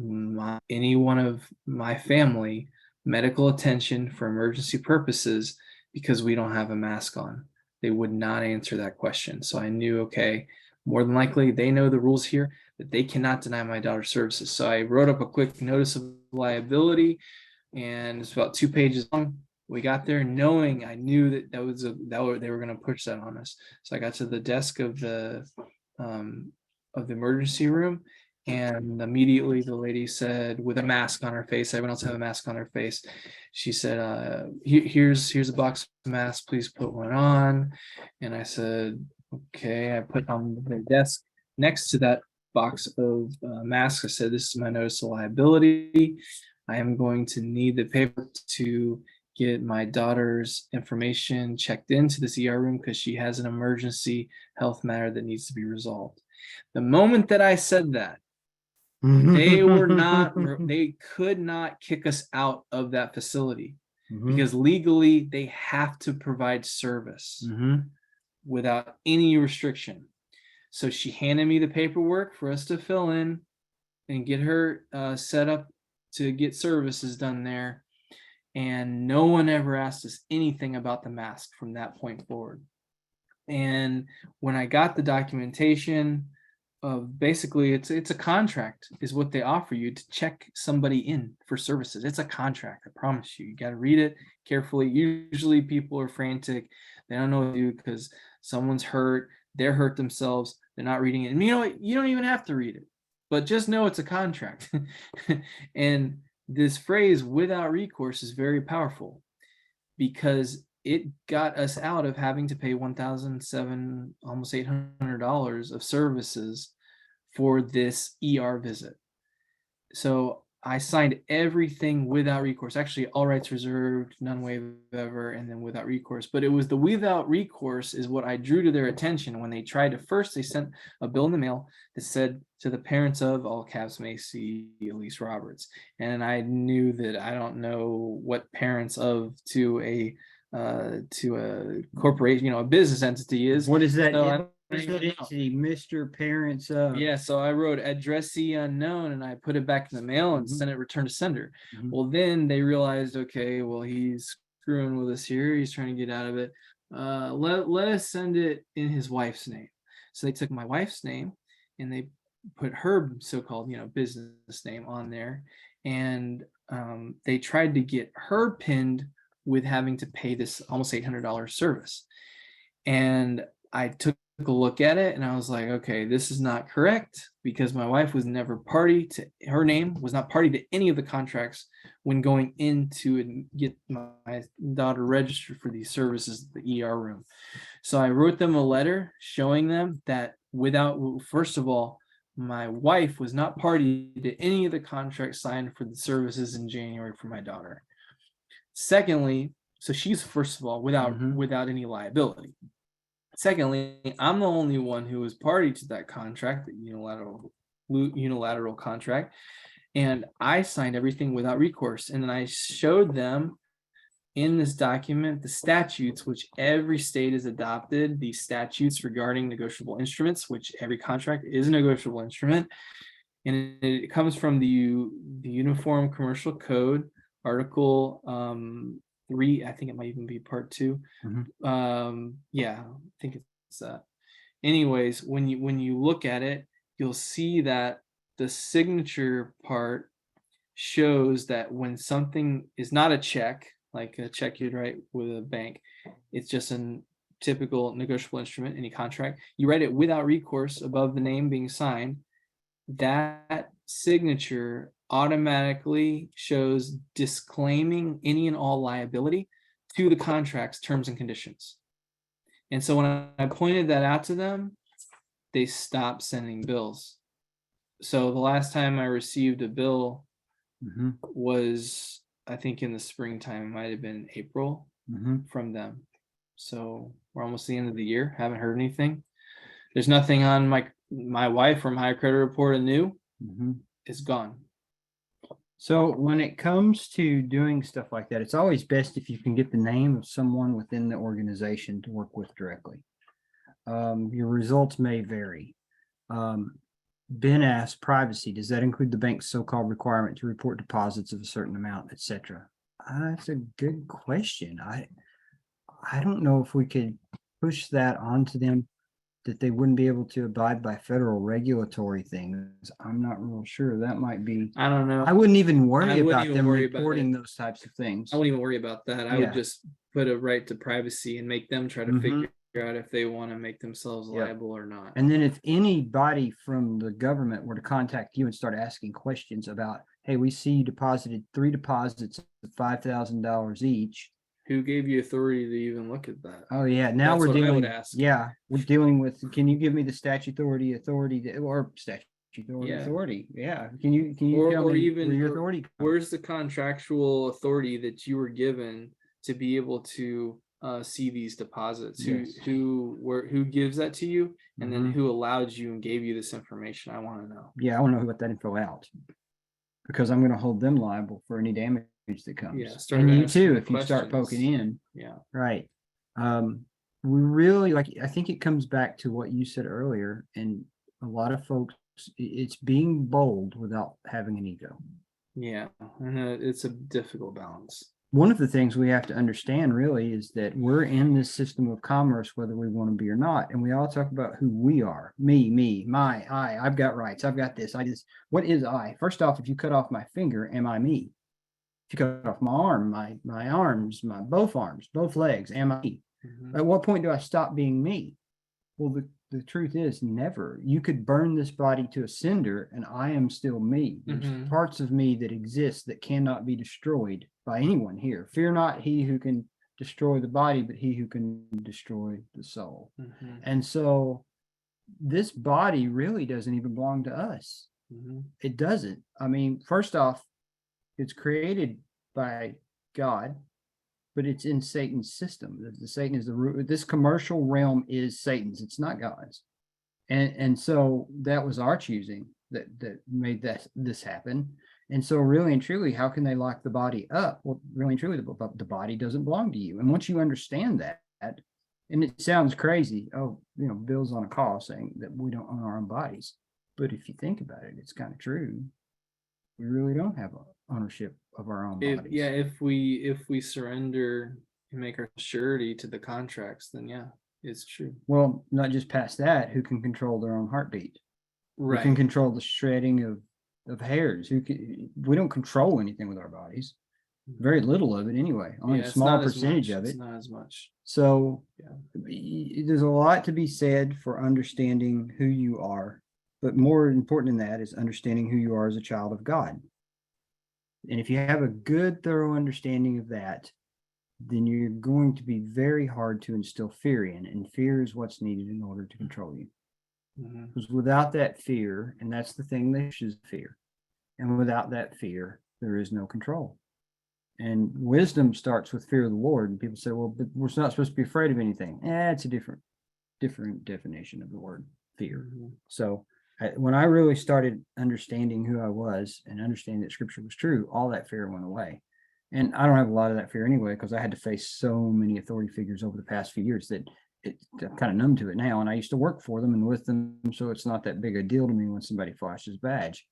any one of my family medical attention for emergency purposes because we don't have a mask on? They would not answer that question. So I knew, okay, more than likely they know the rules here, that they cannot deny my daughter's services. So I wrote up a quick notice of liability, and it's about 2 pages long. We got there knowing, I knew that they were going to push that on us. So I got to the desk of the emergency room, and immediately the lady said, with a mask on her face, everyone else had a mask on their face, she said, here's a box of masks, please put one on. And I said, okay. I put on the desk next to that box of masks, I said, this is my notice of liability. I am going to need the paper to get my daughter's information checked into this ER room because she has an emergency health matter that needs to be resolved. The moment that I said that, They were not, they could not kick us out of that facility because legally they have to provide service without any restriction. So she handed me the paperwork for us to fill in and get her set up to get services done there. And no one ever asked us anything about the mask from that point forward. And when I got the documentation of basically it's a contract is what they offer you to check somebody in for services. It's a contract, I promise you. You got to read it carefully. Usually people are frantic. They don't know what to do because someone's hurt. They're hurt themselves. They're not reading it. And you know what? You don't even have to read it, but just know it's a contract. And this phrase without recourse is very powerful because it got us out of having to pay $1,700, almost $800 of services for this ER visit. So I signed everything without recourse. Actually, all rights reserved, none waived ever, and then without recourse. But it was the without recourse is what I drew to their attention when they tried to first. They sent a bill in the mail that said to the parents of all caps Macy Elise Roberts, and I knew that I don't know what parents of to a corporation, a business entity is. What is that? So What is that entity, Mr. Parents of? Yeah, so I wrote addressee unknown and I put it back in the mail and sent it return to sender. Well, then they realized, okay, well, he's screwing with us here. He's trying to get out of it. Let us send it in his wife's name. So they took my wife's name and they put her so-called, business name on there. And they tried to get her pinned with having to pay this almost $800 service. And I took a look at it and I was like, okay, this is not correct because my wife was never party to, her name was not party to any of the contracts when going in to get my daughter registered for these services at the ER room. So I wrote them a letter showing them that first of all, my wife was not party to any of the contracts signed for the services in January for my daughter. Secondly, so she's first of all without any liability. Secondly, I'm the only one who was party to that contract, the unilateral contract, and I signed everything without recourse. And then I showed them in this document the statutes, which every state has adopted, these statutes regarding negotiable instruments, which every contract is a negotiable instrument. And it comes from the Uniform Commercial Code, Article 3, I think it might even be part 2. Yeah, I think it's anyways, when you look at it, you'll see that the signature part shows that when something is not a check, like a check you'd write with a bank, it's just a typical negotiable instrument, any contract, you write it without recourse above the name being signed, that signature automatically shows disclaiming any and all liability to the contract's terms and conditions. And so when I pointed that out to them, they stopped sending bills. So the last time I received a bill was, I think in the springtime, it might have been April from them. So we're almost the end of the year, haven't heard anything. There's nothing on my wife from High Credit Report new. It's gone. So when it comes to doing stuff like that, it's always best if you can get the name of someone within the organization to work with directly. Your results may vary. Ben asked, privacy, does that include the bank's so-called requirement to report deposits of a certain amount, etc.? That's a good question. I don't know if we could push that onto them, that they wouldn't be able to abide by federal regulatory things. I'm not real sure. That might be, I don't know. I wouldn't even worry about them reporting those types of things. I wouldn't even worry about that. I would just put a right to privacy and make them try to figure out if they want to make themselves liable or not. And then if anybody from the government were to contact you and start asking questions about, hey, we see you deposited 3 deposits of $5,000 each. Who gave you authority to even look at that? Oh yeah, now That's we're what I would dealing. ask. Yeah, we're dealing with. Can you give me the statutory authority or statutory authority? Yeah. Can you tell me even where your authority? Where's the contractual authority that you were given to be able to see these deposits? Yes. Who gives that to you, and then Mhm. who allowed you and gave you this information? I want to know. Yeah, I want to know who got that info out, because I'm going to hold them liable for any damage that comes. Yeah, start And you asking too, the if you start questions. poking in. Yeah. Right. We really, like, I think it comes back to what you said earlier, and a lot of folks, it's being bold without having an ego. Yeah, and it's a difficult balance. One of the things we have to understand really is that we're in this system of commerce, whether we want to be or not. And we all talk about who we are, me, my, I've got rights. I've got this. What is I? First off, if you cut off my finger, am I me? If you cut off my arm, my arms, both arms, both legs, am I me? Mhm. At what point do I stop being me? Well, the truth is never. You could burn this body to a cinder and I am still me. There's Mhm. parts of me that exist that cannot be destroyed by anyone here. Fear not he who can destroy the body, but he who can destroy the soul. Mhm. And so this body really doesn't even belong to us. Mhm. It doesn't. I mean, first off, it's created by God, but it's in Satan's system. The Satan is the root. This commercial realm is Satan's. It's not God's. And so that was our choosing that made this happen. And so really and truly, how can they lock the body up? Well, really and truly, the body doesn't belong to you. And once you understand that, and it sounds crazy, Bill's on a call saying that we don't own our own bodies. But if you think about it, it's kind of true. We really don't have ownership of our own bodies. If we surrender and make our surety to the contracts, then yeah, it's true. Well, not just past that, who can control their own heartbeat? Who can control the shredding of hairs? We don't control anything with our bodies. Very little of it anyway. Only a small percentage of it. It's not as much. So there's a lot to be said for understanding who you are. But more important than that is understanding who you are as a child of God. And if you have a good, thorough understanding of that, then you're going to be very hard to instill fear in. And fear is what's needed in order to control you. Mhm. Because without that fear, and that's the thing that is fear, and without that fear, there is no control. And wisdom starts with fear of the Lord. And people say, well, but we're not supposed to be afraid of anything. It's a different definition of the word fear. Mhm. So when I really started understanding who I was and understanding that scripture was true, all that fear went away. And I don't have a lot of that fear anyway, because I had to face so many authority figures over the past few years that I'm kind of numb to it now. And I used to work for them and with them, so it's not that big a deal to me when somebody flashes badge.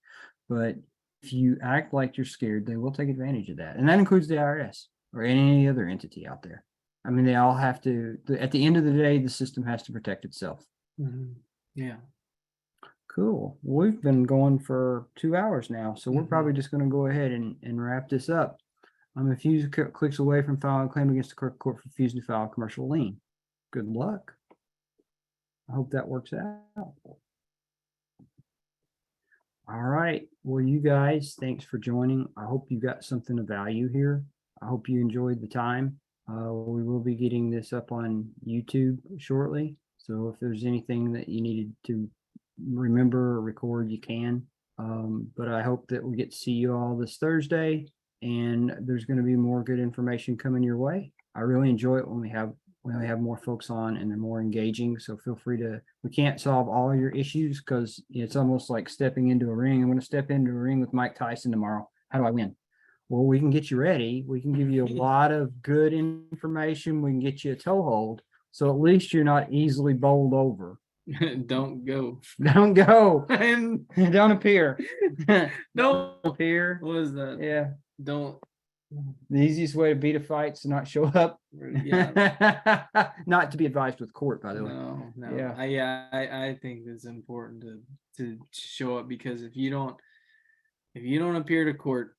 But if you act like you're scared, they will take advantage of that. And that includes the IRS or any other entity out there. I mean, they all have to, at the end of the day, the system has to protect itself. Mhm. Yeah. Cool. We've been going for 2 hours now, so we're Mhm. probably just going to go ahead and wrap this up. I'm a few clicks away from filing a claim against the court for refusing to file a commercial lien. Good luck. I hope that works out. All right. Well, you guys, thanks for joining. I hope you got something of value here. I hope you enjoyed the time. We will be getting this up on YouTube shortly. So if there's anything that you needed to remember or record, you can. But I hope that we get to see you all this Thursday, and there's going to be more good information coming your way. I really enjoy it when we have more folks on and they're more engaging. So feel free to, we can't solve all your issues because it's almost like stepping into a ring. I'm going to step into a ring with Mike Tyson tomorrow. How do I win? Well, we can get you ready. We can give you a lot of good information. We can get you a toehold. So at least you're not easily bowled over. Don't go. Don't go. And Don't appear. don't appear. What is that? Yeah. Don't. The easiest way to beat a fight is to not show up. Yeah. Not to be advised with court, by the way. No. Yeah. I think it's important to show up, because if you don't appear to court,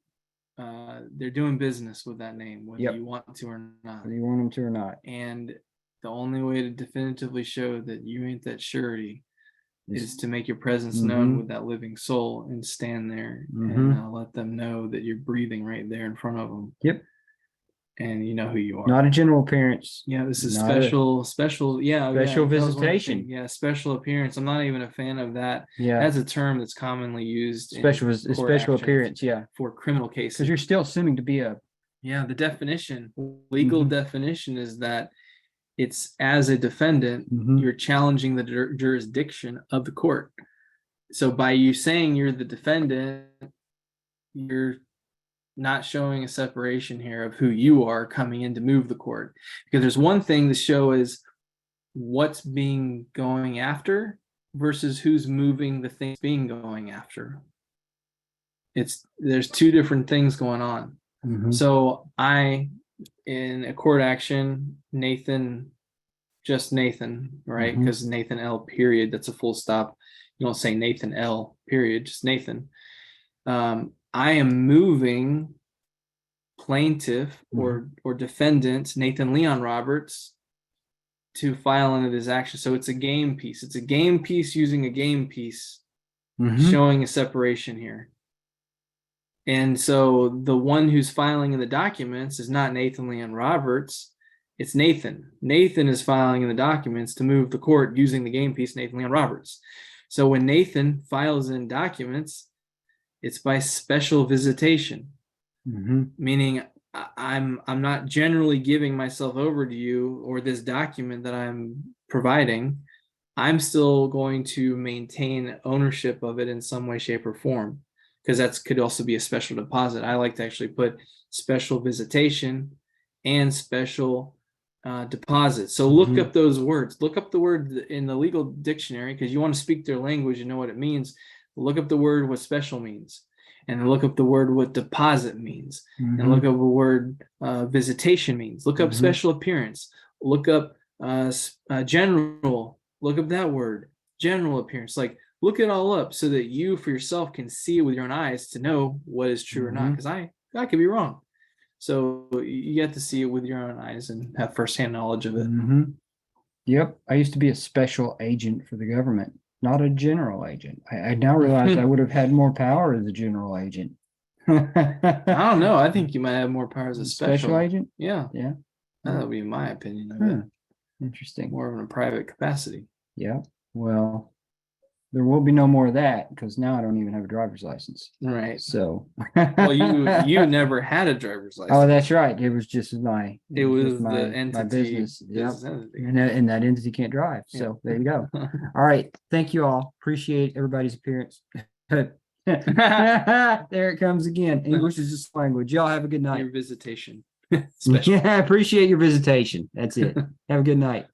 they're doing business with that name, whether Yep. you want to or not. Whether you want them to or not. And the only way to definitively show that you ain't that surety is to make your presence known with that living soul and stand there and let them know that you're breathing right there in front of them. Yep. And you know who you are. Not a general appearance. Yeah, this is Not special. special visitation. visitation. Yeah, special appearance. I'm not even a fan of that. Yeah. That's a term that's commonly used. Special appearance. Yeah. For criminal cases. Because you're still assuming to be a Yeah, the definition, legal Mhm. definition is that it's as a defendant, Mhm. you're challenging the jurisdiction of the court. So by you saying you're the defendant, you're not showing a separation here of who you are coming in to move the court. Because there's one thing the show is what's being going after versus who's moving the things being going after. There's two different things going on. Mhm. So in a court action, just Nathan, right? Mhm. Because Nathan L. period, that's a full stop. You don't say Nathan L. period, just Nathan. I am moving plaintiff or defendant Nathan Leon Roberts to file under this action. So it's a game piece. It's a game piece using a game piece, Mhm. showing a separation here. And so the one who's filing in the documents is not Nathan Leon Roberts. It's Nathan. Nathan is filing in the documents to move the court using the game piece Nathan Leon Roberts. So when Nathan files in documents, it's by special visitation, meaning I'm not generally giving myself over to you or this document that I'm providing. I'm still going to maintain ownership of it in some way, shape, or form, because that could also be a special deposit. I like to actually put special visitation and special deposit. So look up those words. Look up the word in the legal dictionary because you want to speak their language and know what it means. Look up the word what special means, and look up the word what deposit means, and look up the word visitation means. Look up special appearance. Look up general. Look up that word, general appearance. Like look it all up so that you for yourself can see with your own eyes to know what is true or not. Because I could be wrong. So you get to see it with your own eyes and have firsthand knowledge of it. Yep. I used to be a special agent for the government, not a general agent. I now realize I would have had more power as a general agent. I don't know. I think you might have more power as a Special agent? Yeah. Yeah. That would be my opinion of it. Interesting. More of a private capacity. Yeah. Well, there will be no more of that because now I don't even have a driver's license. Right. So Well, you never had a driver's license. oh, that's right. It was just my It was just the entity. my business. Yep. entity. And that entity can't drive. So there you go. All right. Thank you all. Appreciate everybody's appearance. There it comes again. English is just language. Y'all have a good night. Your visitation. Yeah, I appreciate your visitation. That's it. Have a good night.